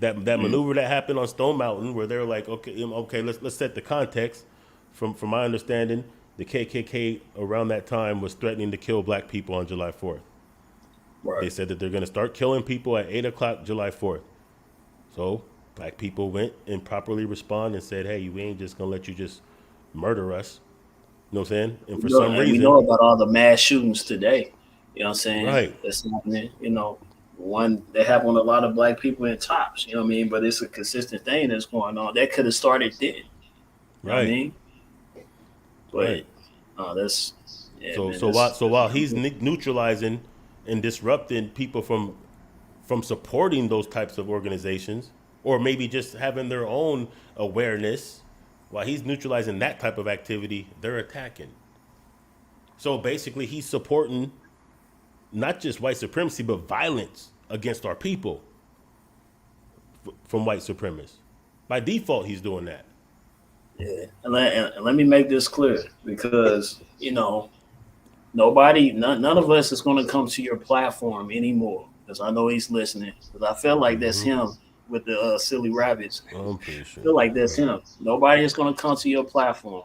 That maneuver that happened on Stone Mountain, where they're like, okay, let's set the context. From my understanding, the KKK around that time was threatening to kill black people on July 4th. Right. They said that they're going to start killing people at 8 o'clock July 4th. So black people went and properly responded and said, hey, we ain't just going to let you just murder us. You know what I'm saying? And for some And we reason, know about all the mass shootings today. You know what I'm saying? right, That's happening. One that happened with a lot of black people in tops. You know what I mean? But it's a consistent thing that's going on. That could have started then. You know what I right, mean? But right. that's yeah, So man. so while he's neutralizing and disrupting people from supporting those types of organizations, or maybe just having their own awareness, while he's neutralizing that type of activity, they're attacking. So basically, he's supporting not just white supremacy, but violence against our people from white supremacists. By default, he's doing that. Yeah, and let me make this clear because none of us is going to come to your platform anymore because I know he's listening. Because I feel like that's him with the silly rabbits. I'm pretty I sure. feel like that's him. Nobody is going to come to your platform.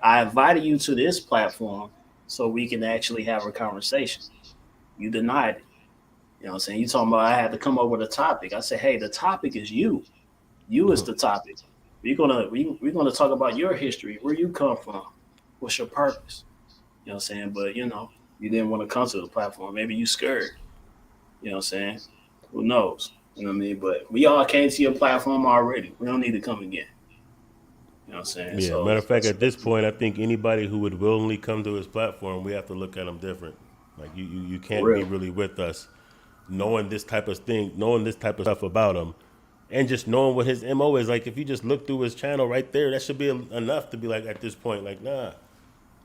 I invited you to this platform so we can actually have a conversation. You denied it. You know what I'm saying? You talking about I had to come up with a topic. I said, hey, the topic is you. You is the topic. We're gonna talk about your history, where you come from, what's your purpose. You know what I'm saying? But you didn't want to come to the platform. Maybe you scared. You know what I'm saying? Who knows? You know what I mean? But we all came to your platform already. We don't need to come again. You know what I'm saying? Yeah, So matter of fact, at this point, I think anybody who would willingly come to his platform, we have to look at them different. Like you for can't be real. really with us, knowing this type of thing, knowing this type of stuff about him, and just knowing what his MO is. Like if you just look through his channel right there, that should be enough to be like at this point, like nah.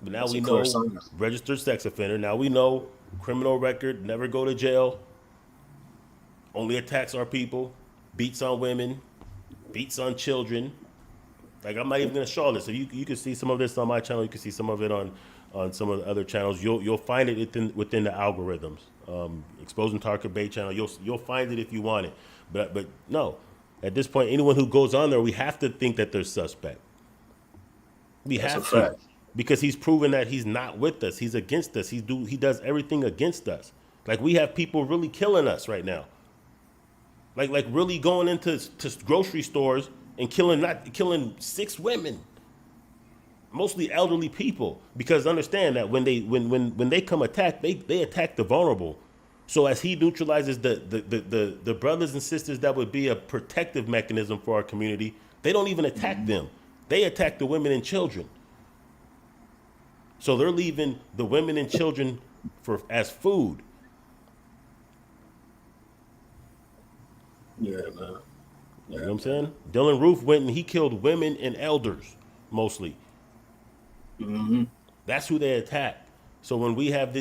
But now That's we a clear know sign. registered sex offender. Now we know criminal record, never go to jail, only attacks our people, beats on women, beats on children. Like, I'm not even gonna show all this. So you can see some of this on my channel. You can see some of it on some of the other channels. You'll find it within the algorithms. Exposing Target Bay channel. You'll find it if you want it. But no, at this point, anyone who goes on there, we have to think that they're suspect. We That's a have to, fact. because he's proven that he's not with us. He's against us. He does everything against us. Like, we have people really killing us right now. Like really going into grocery stores and killing 6 women, mostly elderly people. Because understand that when they come attack, they attack the vulnerable. So as he neutralizes the brothers and sisters that would be a protective mechanism for our community, they don't even attack them. They attack the women and children. So they're leaving the women and children as food. Yeah, man. You know what I'm saying? Dylan Roof went and he killed women and elders, mostly. Mm-hmm. That's who they attack. So when we have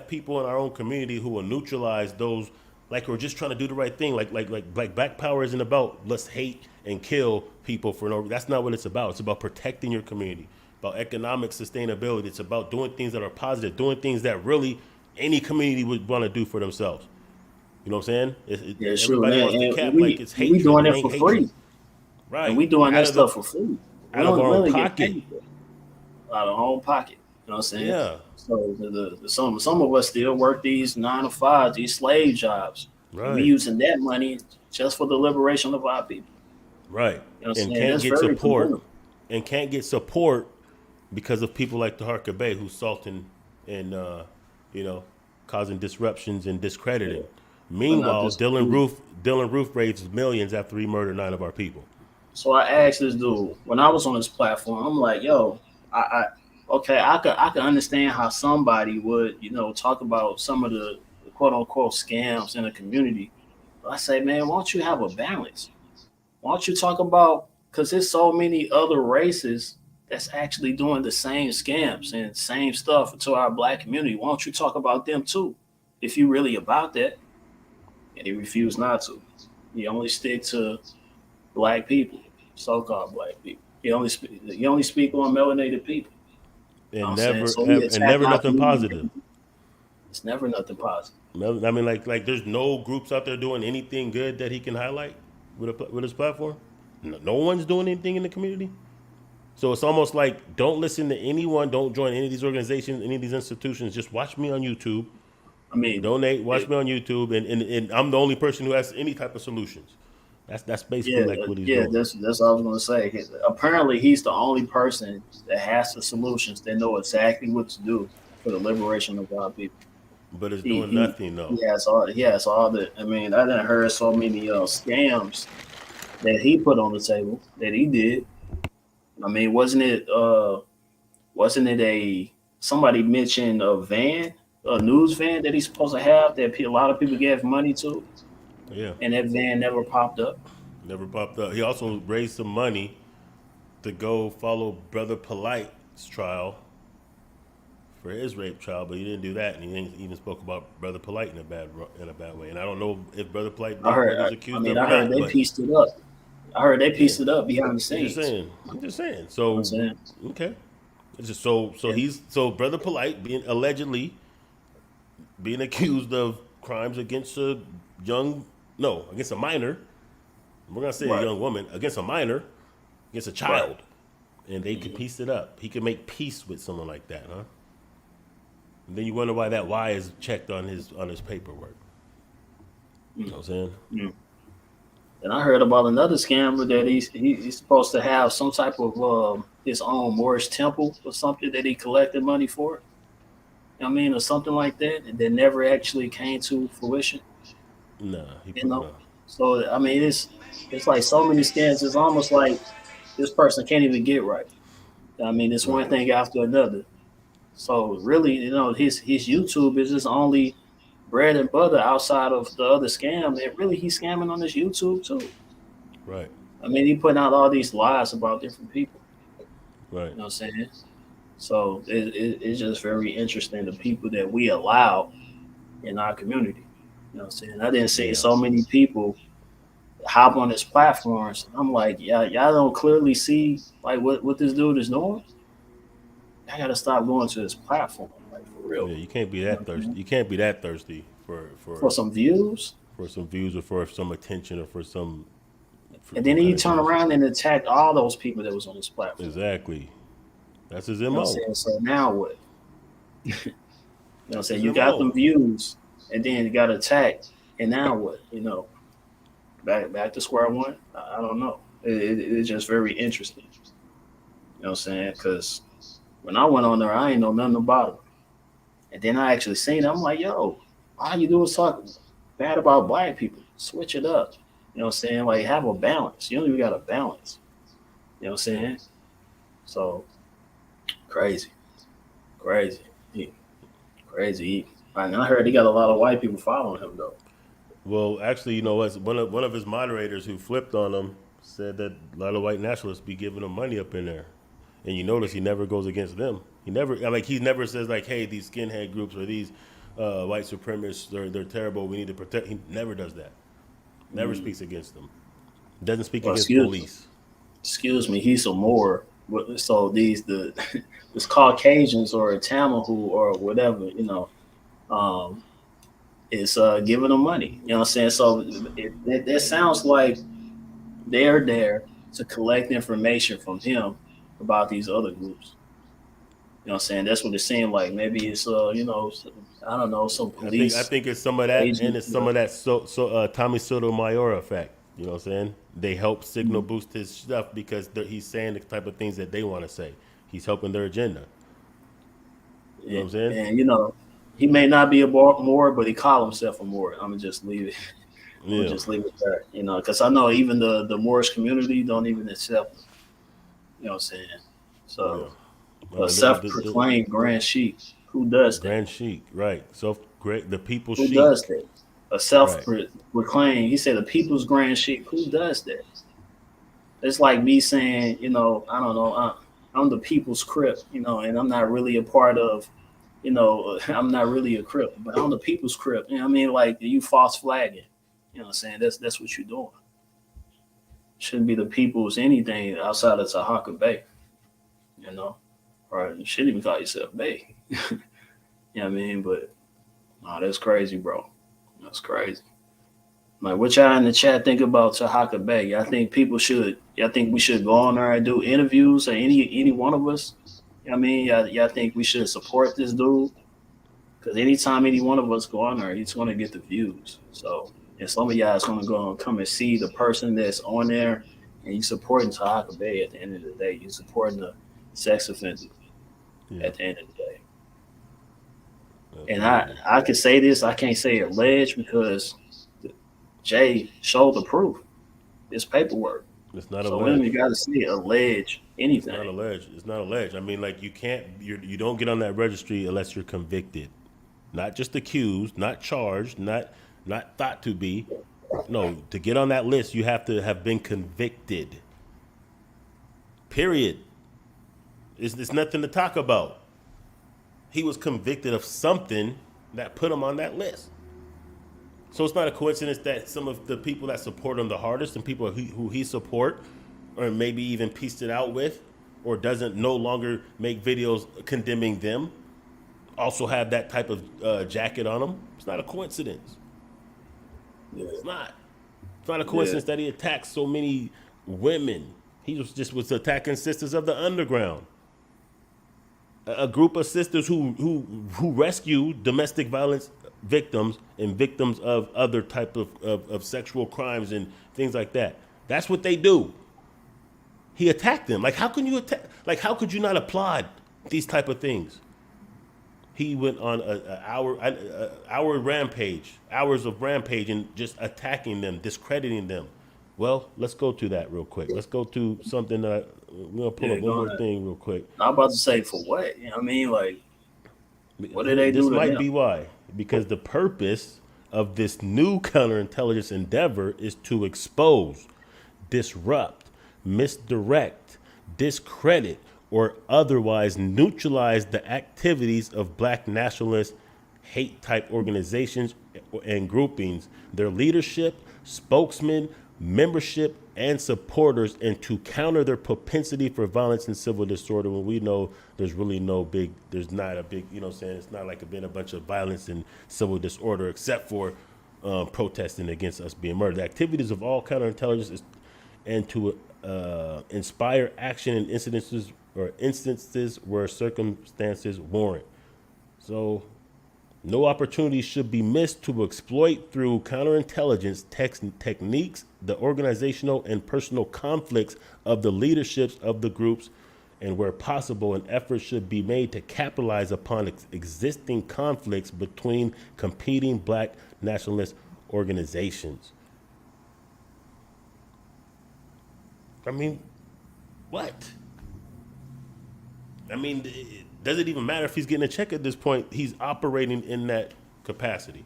people in our own community who will neutralize those, like, we're just trying to do the right thing, like Black Power isn't about let's hate and kill people for no. That's not what it's about. It's about protecting your community, about economic sustainability. It's about doing things that are positive, doing things that really any community would want to do for themselves. You know what I'm saying? Yeah, sure, Everybody man. wants to And cap we like it's hatred. we doing It it ain't for free, hatred. Right. and we doing Out that of the- stuff for free. We out of don't our own really get pocket. paid for it. Out of our own pocket. You know what I'm saying? Yeah. So some of us still work these 9 to 5, these slave jobs. Right. And we using that money just for the liberation of our people. Right. You know what I'm And saying? That's can't very commendable. get support because of people like the Harker Bay who's salting and causing disruptions and discrediting. Yeah. Meanwhile, this Dylan dude. Roof raised millions after he murdered 9 of our people. So I asked this dude when I was on this platform. I'm like, yo, I can understand how somebody would, talk about some of the quote unquote scams in the community. But I say, man, why don't you have a balance? Why don't you talk about, because there's so many other races that's actually doing the same scams and same stuff to our black community. Why don't you talk about them too, if you really about that? And he refused not to. He only stick to black people, so-called black people. He only speak on melanated people. You know And what I'm saying? never So he and attacked never our nothing community. positive. It's never nothing positive. I mean, like there's no groups out there doing anything good that he can highlight with his platform. No one's doing anything in the community. So it's almost like, don't listen to anyone, don't join any of these organizations, any of these institutions. Just watch me on YouTube, I mean, donate, watch me on YouTube, and I'm the only person who has any type of solutions. That's basically like what he's doing. that's what I was gonna say. Apparently, he's the only person that has the solutions. That know exactly what to do for the liberation of our people. But it's doing nothing though. He has all the. I mean, I didn't heard so many scams that he put on the table that he did. I mean, wasn't it somebody mentioned a news van that he's supposed to have that a lot of people gave money to, Yeah, and that van never popped up. never popped up. He also raised some money to go follow Brother Polite's trial for his rape trial, but he didn't do that, and he didn't even spoke about Brother Polite in a bad way. And I don't know if Brother Polite was accused of I heard or they not. pieced it up. I heard they pieced it up behind the scenes. I'm just saying. So I'm saying. okay, it's just so Brother Polite allegedly being accused of crimes against against a minor. We're gonna say Right. a young woman against a minor, against a child, and they could piece it up. He could make peace with someone like that, huh? And then you wonder why that Y is checked on his paperwork. You know what I'm saying? Mm. And I heard about another scammer that he's supposed to have some type of his own Moorish temple or something that he collected money for. I mean, or something like that, and that never actually came to fruition. Nah, You know. So I mean, it's like so many scams. It's almost like this person can't even get right. I mean, it's one thing after another. So really, his YouTube is his only bread and butter outside of the other scam. And really, he's scamming on his YouTube too. Right. I mean, he putting out all these lies about different people. Right. You know what I'm saying? So it's just very interesting the people that we allow in our community. You know what I'm saying? I didn't see so many people hop on his platforms. I'm like, y'all don't clearly see like what this dude is doing. I gotta stop going to his platform, like for real. Yeah, you can't be You know that what I'm thirsty. saying? You can't be that thirsty For some views. for some views or for some attention or for And some then kind he of turned jealousy. around and attacked all those people that was on his platform. Exactly. That's his You know what I'm mo. saying? So now what? You know what I'm That's saying? his You got mo. them views and then you got attacked. And now what? You know, back to square one? I don't know. It's just very interesting. You know what I'm saying? Because when I went on there, I ain't know nothing about him. And then I actually seen it. I'm like, yo, all you do is talk bad about black people. Switch it up. You know what I'm saying? Like, have a balance. You don't even got a balance. You know what I'm Yeah. saying? So, crazy. Crazy. Crazy. And I heard he got a lot of white people following him, though. Well, actually, you know what? One of his moderators who flipped on him said that a lot of white nationalists be giving him money up in there, and you notice he never goes against them. He never, like, he never says like, "Hey, these skinhead groups or these white supremacists, they're terrible. We need to protect." He never does that. Never Mm. speaks against them. Doesn't speak Well, against police. excuse me, he's some more. So this Caucasians or Tamil who or whatever, um, is giving them money. You know what I'm saying? So it sounds like they're there to collect information from him about these other groups. You know what I'm saying? That's what it seemed like. Maybe it's I don't know, some I police think it's some of that, and agent. it's some of that Tommy Sotomayor effect. You know what I'm saying? They help signal Mhm. boost his stuff because he's saying the type of things that they want to say. He's helping their agenda. You know what I'm saying? And he may not be a Moor, but he call himself a Moor. I'm gonna just leave it. I'm gonna Yeah. just leave it there. Because I know even the Moorish community don't even accept him. You know what I'm saying? Yeah. So I a mean, the self-proclaimed grand sheik, who does that? Grand Sheik, right? Great, the People's Who does Sheik, that? A right? self-proclaimed. He said the people's grand sheik. Who does that? It's like me saying, I don't know, I'm the people's crip, and I'm not really a part of, I'm not really a crip, but I'm the people's crip. You know what I mean? Like you false flagging. You know what I'm saying? That's what you're doing. Shouldn't be the people's anything outside of Tahaka Bay, you know? Or you shouldn't even call yourself Bay. You know what I mean? But no, that's crazy, bro. That's crazy. Like, what y'all in the chat think about Tahaka Bay? Y'all think we should go on there and do interviews or any one of us? You know what I mean? Y'all think we should support this dude? Because anytime any one of us go on there, he's going to get the views. So, and some of y'all is going to go and come and see the person that's on there, and you supporting Tahaka Bay at the end of the day. You supporting the sex offender Yeah, at the end of the day. And absolutely. I could say this, I can't say alleged because Jay showed the proof. It's paperwork. It's not So we don't alleged. even got to say allege It's not anything. alleged. It's not alleged. I mean, like you don't get on that registry unless you're convicted, not just accused, not charged, not thought to be. No, to get on that list, you have to have been convicted. Period. It's nothing to talk about. He was convicted of something that put him on that list. So it's not a coincidence that some of the people that support him the hardest and people who he support, or maybe even pieced it out with, or doesn't no longer make videos condemning them, also have that type of jacket on them. It's not a coincidence. Yeah, It's not. It's not a yeah, coincidence that he attacked so many women. He was attacking sisters of the underground, a group of sisters who rescue domestic violence victims and victims of other type of sexual crimes and things like that. That's what they do. He attacked them. Like how can you attack? Like how could you not applaud these type of things? He went on hour rampage, hours of rampage, and just attacking them, discrediting them. Well, let's go to that real quick. Let's go to something that we're gonna pull yeah. up one Go more ahead. thing real quick. I'm about to say for what? You know what I mean? Like, what did they This do to might them? be why. Because the purpose of this new counterintelligence endeavor is to expose, disrupt, misdirect, discredit, or otherwise neutralize the activities of black nationalist hate type organizations and groupings, their leadership, spokesmen, membership and supporters and to counter their propensity for violence and civil disorder when we know there's really there's not a big, you know what I'm saying, it's not like been a bunch of violence and civil disorder except for protesting against us being murdered. The activities of all counterintelligence is, and to inspire action in instances where circumstances warrant. So no opportunity should be missed to exploit through counterintelligence techniques the organizational and personal conflicts of the leaderships of the groups, and where possible, an effort should be made to capitalize upon existing conflicts between competing black nationalist organizations. I mean, what? I mean, does it even matter if he's getting a check at this point? He's operating in that capacity.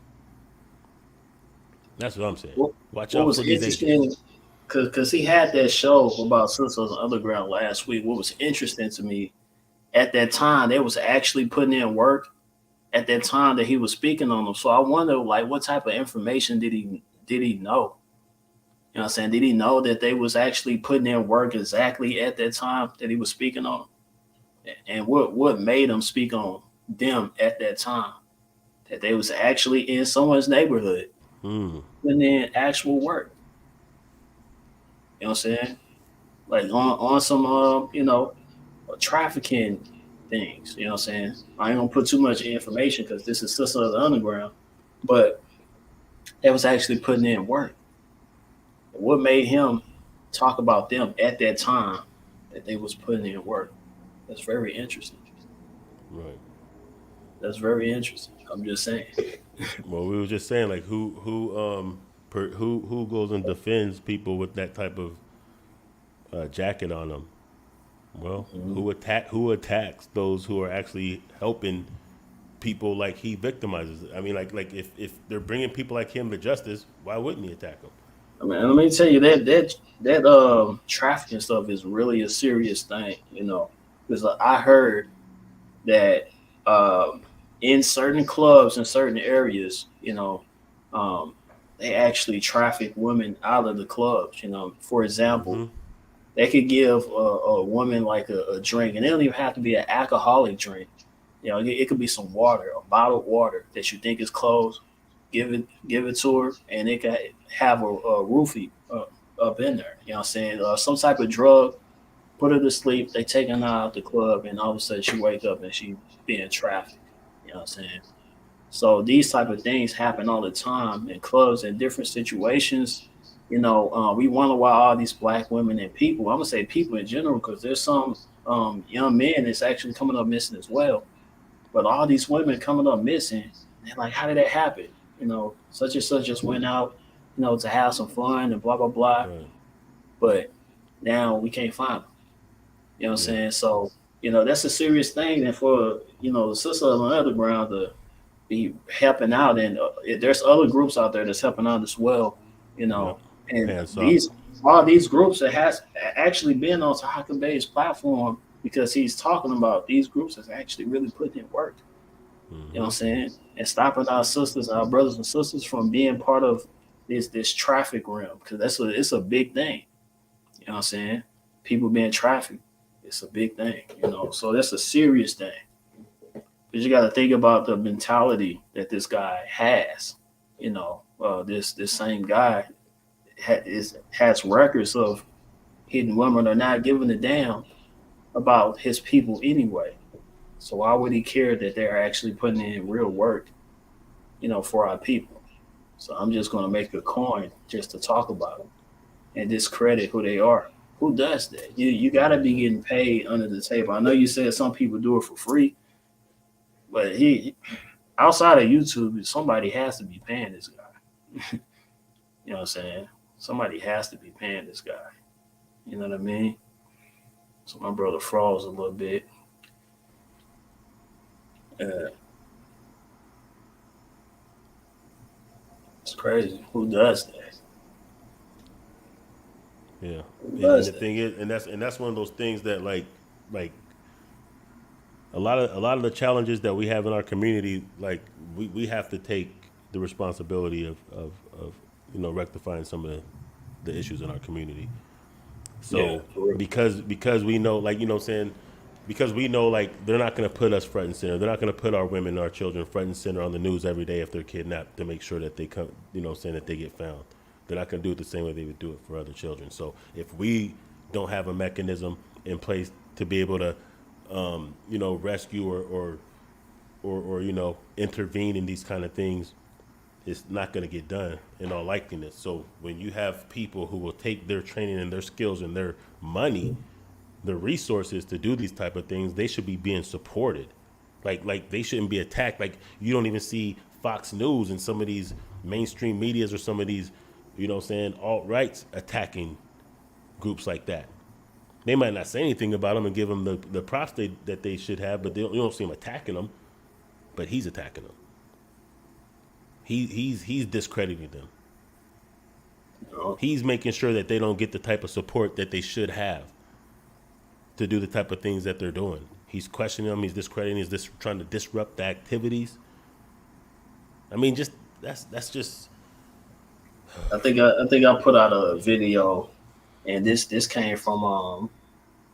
That's what I'm saying. Watch What out was for these agents. interesting, because he had that show about Sisters Underground last week. What was interesting to me at that time, they was actually putting in work at that time that he was speaking on them. So I wonder, like, what type of information did he know? You know what I'm saying? Did he know that they was actually putting in work exactly at that time that he was speaking on them? And what made him speak on them at that time? That they was actually in someone's neighborhood putting in actual work. You know what I'm saying? Like on some trafficking things. You know what I'm saying? I ain't gonna put too much information because this is Sister of the Underground, but they was actually putting in work. What made him talk about them at that time that they was putting in work? That's very interesting. Right. That's very interesting. I'm just saying. Well, we were just saying, like, who goes and defends people with that type of jacket on them? Well, who attacks those who are actually helping people like he victimizes? I mean, like if they're bringing people like him to justice, why wouldn't he attack them? I mean, let me tell you that trafficking stuff is really a serious thing, because I heard that in certain clubs in certain areas, they actually traffic women out of the clubs. For example, they could give a woman like a drink, and it don't even have to be an alcoholic drink. It could be some water, a bottled water that you think is closed. Give it to her, and it could have a roofie up in there. You know what I'm saying? Some type of drug, put her to sleep. They take her out the club, and all of a sudden she wake up and she being trafficked. You know what I'm saying? So these type of things happen all the time in clubs in different situations. We wonder why all these black women and people, I'm gonna say people in general, because there's some young men that's actually coming up missing as well. But all these women coming up missing, they're like, how did that happen? Such and such just went out, to have some fun and blah blah blah. Right. But now we can't find them. You know what I'm saying? So, that's a serious thing. And for, the Sister of the Underground to be helping out, and there's other groups out there that's helping out as well, and all these groups that has actually been on Hakim Bey's platform, because he's talking about these groups that's actually really putting in work. You know what I'm saying? And stopping our sisters, our brothers and sisters from being part of this traffic realm, because it's a big thing. You know what I'm saying? People being trafficked, it's a big thing, so that's a serious thing. But you got to think about the mentality that this guy has. This same guy has records of hitting women or not giving a damn about his people anyway. So why would he care that they're actually putting in real work, for our people? So I'm just going to make a coin just to talk about them and discredit who they are. Who does that? You got to be getting paid under the table. I know you said some people do it for free, but outside of YouTube, somebody has to be paying this guy. You know what I'm saying? Somebody has to be paying this guy. You know what I mean? So my brother froze a little bit. It's crazy. Who does that? Yeah. And the thing is, and that's one of those things that like a lot of the challenges that we have in our community, like we have to take the responsibility of rectifying some of the issues in our community. Yeah, So for real. because we know, like, you know what I'm saying, because we know, like, they're not going to put us front and center. They're not going to put our women and our children front and center on the news every day if they're kidnapped to make sure that they come, you know what I'm saying, that they get found. They're not going to do it the same way they would do it for other children. So if we don't have a mechanism in place to be able to, you know, rescue or you know, intervene in these kind of things, it's not going to get done in all likeliness. So when you have people who will take their training and their skills and their money, their resources to do these type of things, they should be being supported. Like they shouldn't be attacked. Like, you don't even see Fox News and some of these mainstream medias or some of these, you know what I'm saying, alt-rights attacking groups like that. They might not say anything about them and give them the props that they should have, but you don't see them attacking them. But he's attacking them. He's discrediting them. He's making sure that they don't get the type of support that they should have to do the type of things that they're doing. He's questioning them. He's discrediting. He's trying to disrupt the activities. I mean, just that's just. I think I put out a video, and this came from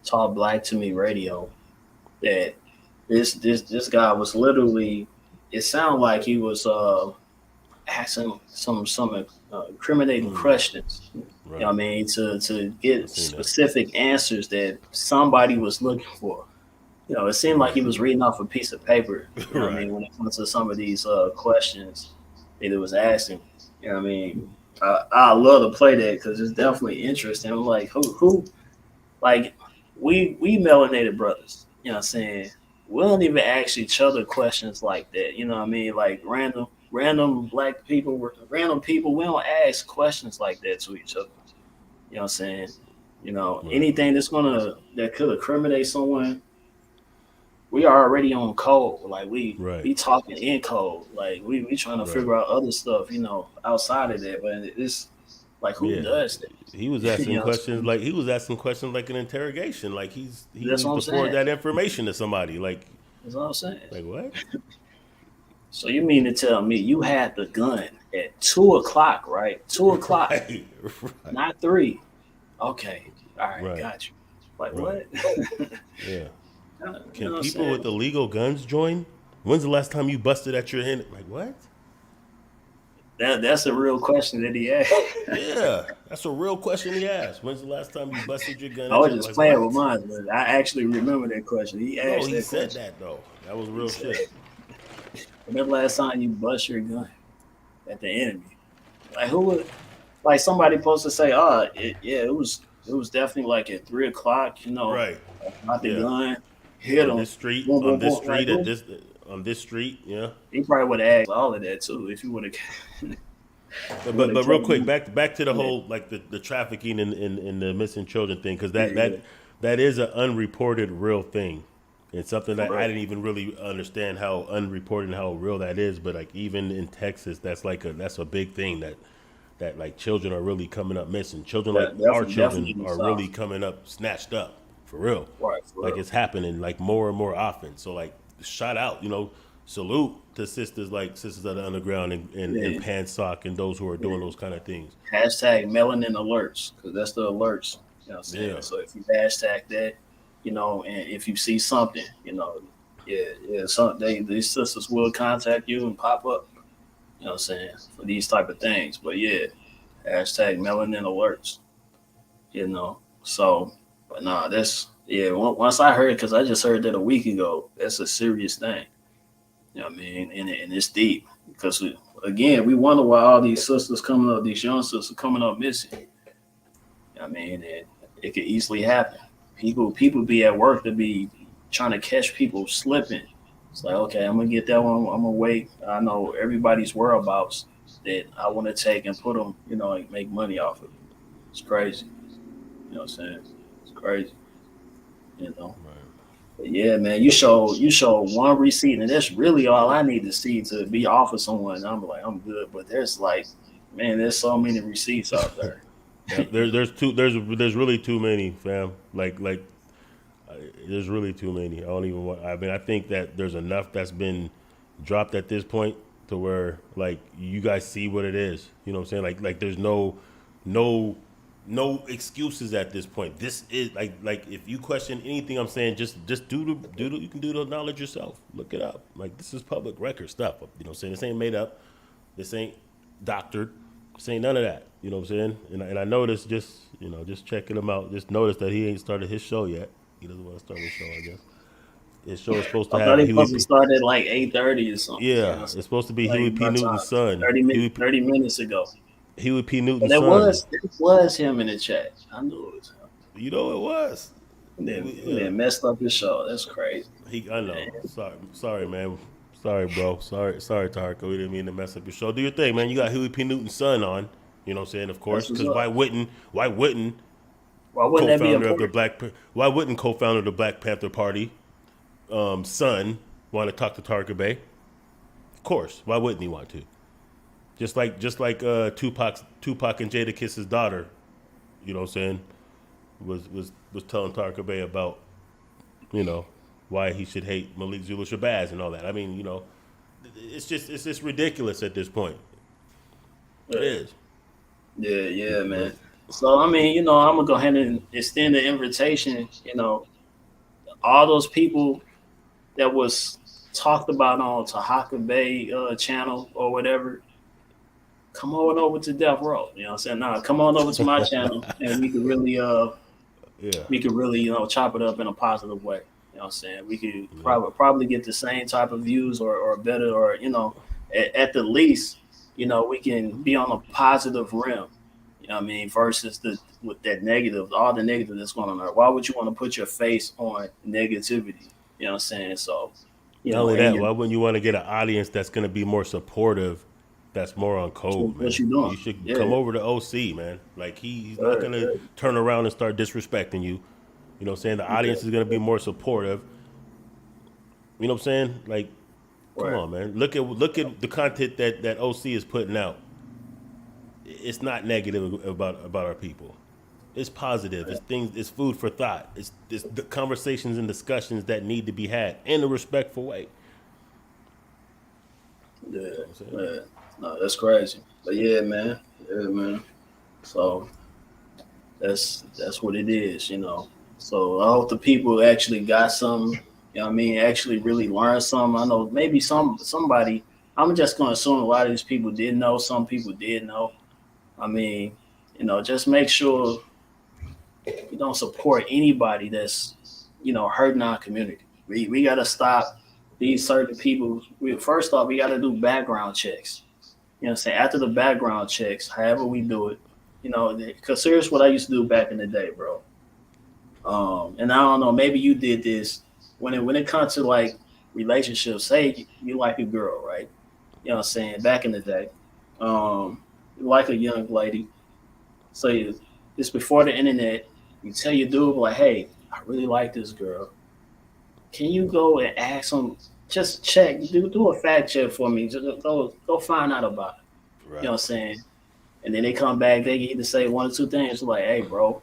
Talk Black to Me Radio. That this guy was literally. It sounded like he was asking some incriminating questions. Right. You know what I mean, to get seen that. specific answers that somebody was looking for. You know, it seemed like he was reading off a piece of paper. You know what I Right. mean, when it comes to some of these questions that it was asking. You know what I mean? I love to play that because it's definitely interesting. I'm like, who like we melanated brothers, you know what I'm saying? We don't even ask each other questions like that. You know what I mean? Like random black people, random people, we don't ask questions like that to each other. You know what I'm saying? You know, Right. anything that could incriminate someone, we are already on code. Like we talking in code. Like we trying to figure out other stuff, you know, outside of that. But it's like, who does that? He was asking questions like an interrogation. Like he That's needs what I'm to forward saying. that information to somebody. Like, That's what I'm saying. like what? So you mean to tell me you had the gun at 2:00, right? 2:00, Right. not 3. Okay, all right, got you. Like Right. what? Yeah. You know Can people with illegal guns join? When's the last time you busted at your hand? Like what? That's a real question that he asked. Yeah, that's a real question he asked. When's the last time you busted your gun? I was at just your, playing what? with mine, but I actually remember that question. He asked No, he that said question. that though. That was real said- shit. When the last time you bust your gun at the enemy? Like who would? Like somebody supposed to say, it was definitely like at 3:00. You know, Right. Not the Yeah. gun. Hit On him. this street, Boom, boom, on this boom. street, Like, at this, on this street, yeah. he probably would have asked all of that too if you would have. But real quick, back to the whole like the trafficking and the missing children thing, because that is an unreported real thing. It's something that I didn't even really understand how unreported and how real that is. But like even in Texas, that's a big thing that like children are really coming up missing. Children like our children are really coming up snatched up for real. Right, like it's happening like more and more often. So like shout out, you know, salute to sisters like Sisters of the Underground and Pansock and those who are doing those kind of things. Hashtag melanin alerts, because that's the alerts. You know what I'm saying? Yeah. So if you hashtag that, you know, and if you see something, you know, these sisters will contact you and pop up. You know what I'm saying? For these type of things. But yeah, hashtag melanin alerts. You know. So, but nah, that's once I heard, because I just heard that a week ago, that's a serious thing. You know what I mean? And it's deep. Because we wonder why all these sisters coming up, these young sisters coming up missing. You know what I mean? And it could easily happen. People be at work to be trying to catch people slipping. It's like, okay, I'm gonna get that one. I'm gonna wait. I know everybody's whereabouts that I want to take and put them, you know, and make money off of it. It's crazy. You know what I'm saying? It's crazy. You know. Right. But yeah, man, you show one receipt, and that's really all I need to see to be off of someone. And I'm like, I'm good. But there's like, man, there's so many receipts out there. Yeah, there's really too many, fam. Like there's really too many. I think that there's enough that's been dropped at this point to where like you guys see what it is. You know what I'm saying? Like there's no no excuses at this point. This is like if you question anything I'm saying, just you can do the knowledge yourself. Look it up. Like this is public record stuff. You know what I'm saying? This ain't made up. This ain't doctored. This ain't none of that. You know what I'm saying? And I noticed just checking him out, just noticed that he ain't started his show yet. He doesn't want to start his show, I guess. His show is supposed to I thought have he supposed to start at like 8:30 or something. You know, yeah, it's supposed to be like Huey P. my Newton's time, son. 30 minutes ago. Huey P. But Newton's it son. was him in the chat. I knew it was him. You know it was. And then messed up his show. That's crazy. I know. Sorry, man. Sorry, bro. Sorry, Tarko. We didn't mean to mess up your show. Do your thing, man. You got Huey P. Newton's son on. You know what I'm saying? Of course, because why wouldn't Why wouldn't that be co-founder of the important? why wouldn't co-founder of the Black Panther Party son want to talk to Tarka Bey? Of course. Why wouldn't he want to? Just like Tupac and Jadakiss' daughter, you know what I'm saying, was telling Tarka Bey about, you know, why he should hate Malik Zulu Shabazz and all that. I mean, you know, it's just ridiculous at this point. It is. Yeah, man. So I mean, you know, I'm gonna go ahead and extend the invitation. You know, all those people that was talked about on Tahaka Bay channel or whatever, come on over to Death Row. You know what I'm saying? Nah, come on over to my channel and we could really you know, chop it up in a positive way. You know what I'm saying? We could probably get the same type of views or better, or, you know, at the least, you know, we can be on a positive rim. You know what I mean? Versus with that negative, all the negative that's going on there. Why would you want to put your face on negativity? You know what I'm saying? So, not only that, why wouldn't you want to get an audience that's going to be more supportive, that's more on code, man? What you doing? You should come over to OC, man. Like he's not going to turn around and start disrespecting you. You know what I'm saying? The audience is going to be more supportive. You know what I'm saying? Like, come on, man. Look at the content that OC is putting out. It's not negative about our people. It's positive. It's things. It's food for thought. It's the conversations and discussions that need to be had in a respectful way. Yeah, no, that's crazy. But yeah, man. So that's what it is, you know. So I hope the people actually got some. You know what I mean? Actually, really learned something. I know maybe somebody. I'm just gonna assume a lot of these people did know. Some people did know. I mean, you know, just make sure you don't support anybody that's, you know, hurting our community. We got to stop these certain people. First off, we got to do background checks. You know what I'm saying? After the background checks, however we do it, you know, because here's what I used to do back in the day, bro. And I don't know, maybe you did this when it comes to like relationships. Say you like a girl, right? You know what I'm saying? Back in the day, you like a young lady. So it's before the internet. You tell your dude like, hey, I really like this girl. Can you go and ask them? Just check, do a fact check for me. Just go find out about it. Right. You know what I'm saying? And then they come back, they either say one or two things like, hey, bro,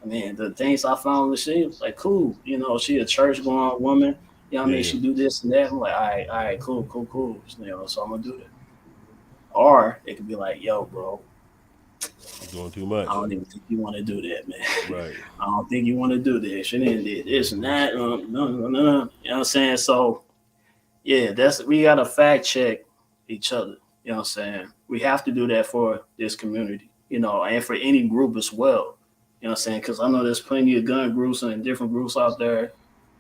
I mean, the things I found with she was like, cool. You know, she a church going woman. You know what I mean? She do this and that. I'm like, all right, cool. You know, so I'm gonna do that. Or it could be like, yo, bro, you're doing too much. I don't even think you want to do that, man. Right. I don't think you want to do this. She didn't did this and that. No. You know what I'm saying? So yeah, we gotta fact check each other. You know what I'm saying? We have to do that for this community, you know, and for any group as well. You know what I'm saying? Because I know there's plenty of gun groups and different groups out there.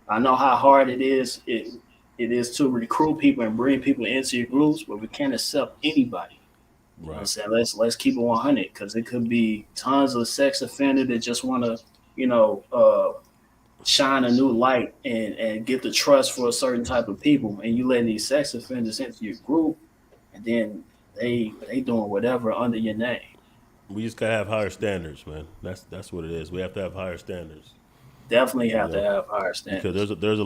I know how hard it is. It is to recruit people and bring people into your groups, but we can't accept anybody. You know what I'm saying? Let's keep it 100, because it could be tons of sex offenders that just want to, you know, shine a new light and get the trust for a certain type of people. And you let these sex offenders into your group, and then they doing whatever under your name. We just gotta have higher standards, man. That's what it is. We have to have higher standards. Definitely have to have higher standards. Because there's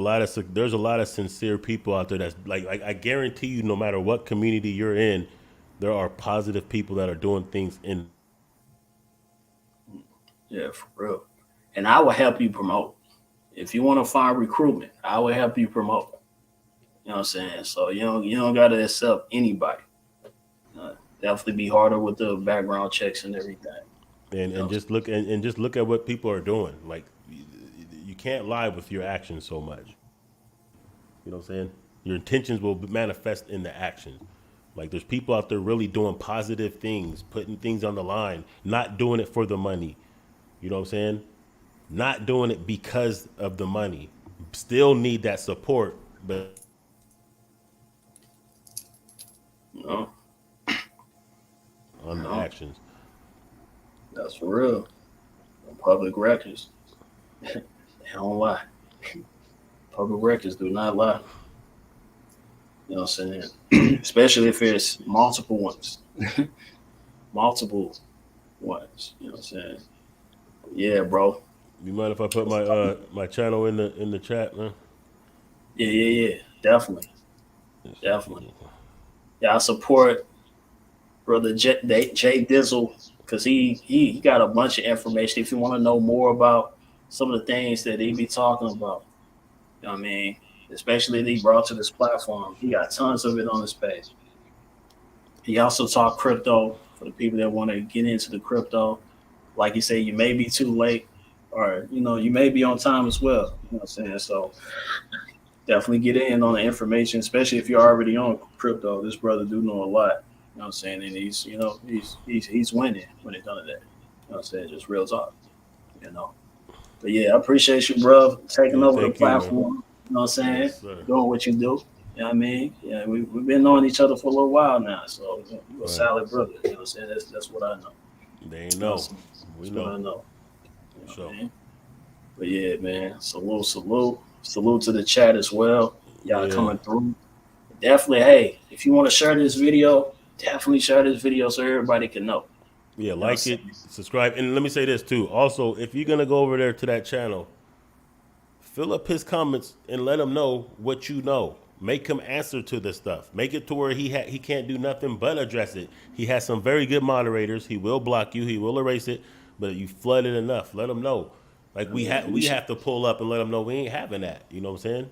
a lot of sincere people out there that's like I guarantee you, no matter what community you're in, there are positive people that are doing things in. Yeah, for real. And I will help you promote. If you want to find recruitment, I will help you promote. You know what I'm saying? So you don't gotta accept anybody. Definitely be harder with the background checks and everything. and just look and just look at what people are doing. Like you can't lie with your actions so much. You know what I'm saying? Your intentions will manifest in the action. Like there's people out there really doing positive things, putting things on the line, not doing it for the money. You know what I'm saying? Not doing it because of the money. Still need that support, but No, on the no, actions. that's for real. Public records, they don't lie. Public records do not lie. You know what I'm saying? Especially if it's multiple ones, multiple ones. You know what I'm saying? Yeah, bro. You mind if I put my my channel in the chat, man? Yeah, yeah, yeah. Definitely, definitely. Yeah, I support brother Jay Dizzle because he got a bunch of information. If you want to know more about some of the things that he be talking about, you know what I mean, especially that he brought to this platform, he got tons of it on his page. He also talked crypto for the people that want to get into the crypto. Like you say, you may be too late, or you may be on time as well. You know what I'm saying? So definitely get in on the information, especially if you're already on crypto. This brother do know a lot. You know what I'm saying? And he's winning when it comes to that. You know what I'm saying? Just real talk. You know. But yeah, I appreciate you, bro, taking Yeah, over the thank you, man. platform. You know what I'm saying? Yes, sir. Doing what you do. You know what I mean? Yeah, we've been knowing each other for a little while now. So you a Right. solid brother. You know what I'm saying? That's what I know. They ain't You know what I'm know. saying? We That's what know. I know. You know what So I mean? But yeah, man. Salute to the chat as well. Y'all yeah. coming through. Definitely, hey, if you want to share this video, definitely share this video so everybody can know. Yeah, You know what I'm like it, saying? subscribe, and let me say this too. Also, if you're gonna go over there to that channel, fill up his comments and let him know what you know. Make him answer to the stuff. Make it to where he can't do nothing but address it. He has some very good moderators. He will block you. He will erase it, but you flood it enough. Let him know. Like I mean, we we should have to pull up and let him know we ain't having that. You know what I'm saying?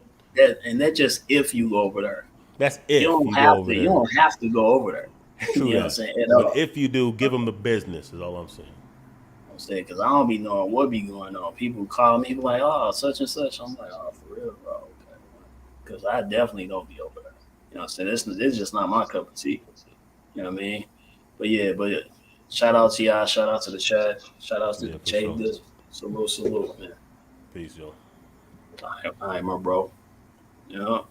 that just if you go over there. That's You if don't you go have over to. You there. don't have to go over there. True You know what I'm that. saying? At But all. if you do, give him the business. Is all I'm saying. I'm saying because I don't be knowing what be going on. People call me be like, "Oh, such and such." I'm like, "Oh, for real, bro." Okay. Because I definitely don't be over there. You know what I'm saying? This is just not my cup of tea. You know what I mean? But yeah, shout out to y'all. Shout out to the chat. Shout out to Yeah, for Jay sure. Diz. Salute, man. Peace, yo. All right, my bro. Yeah.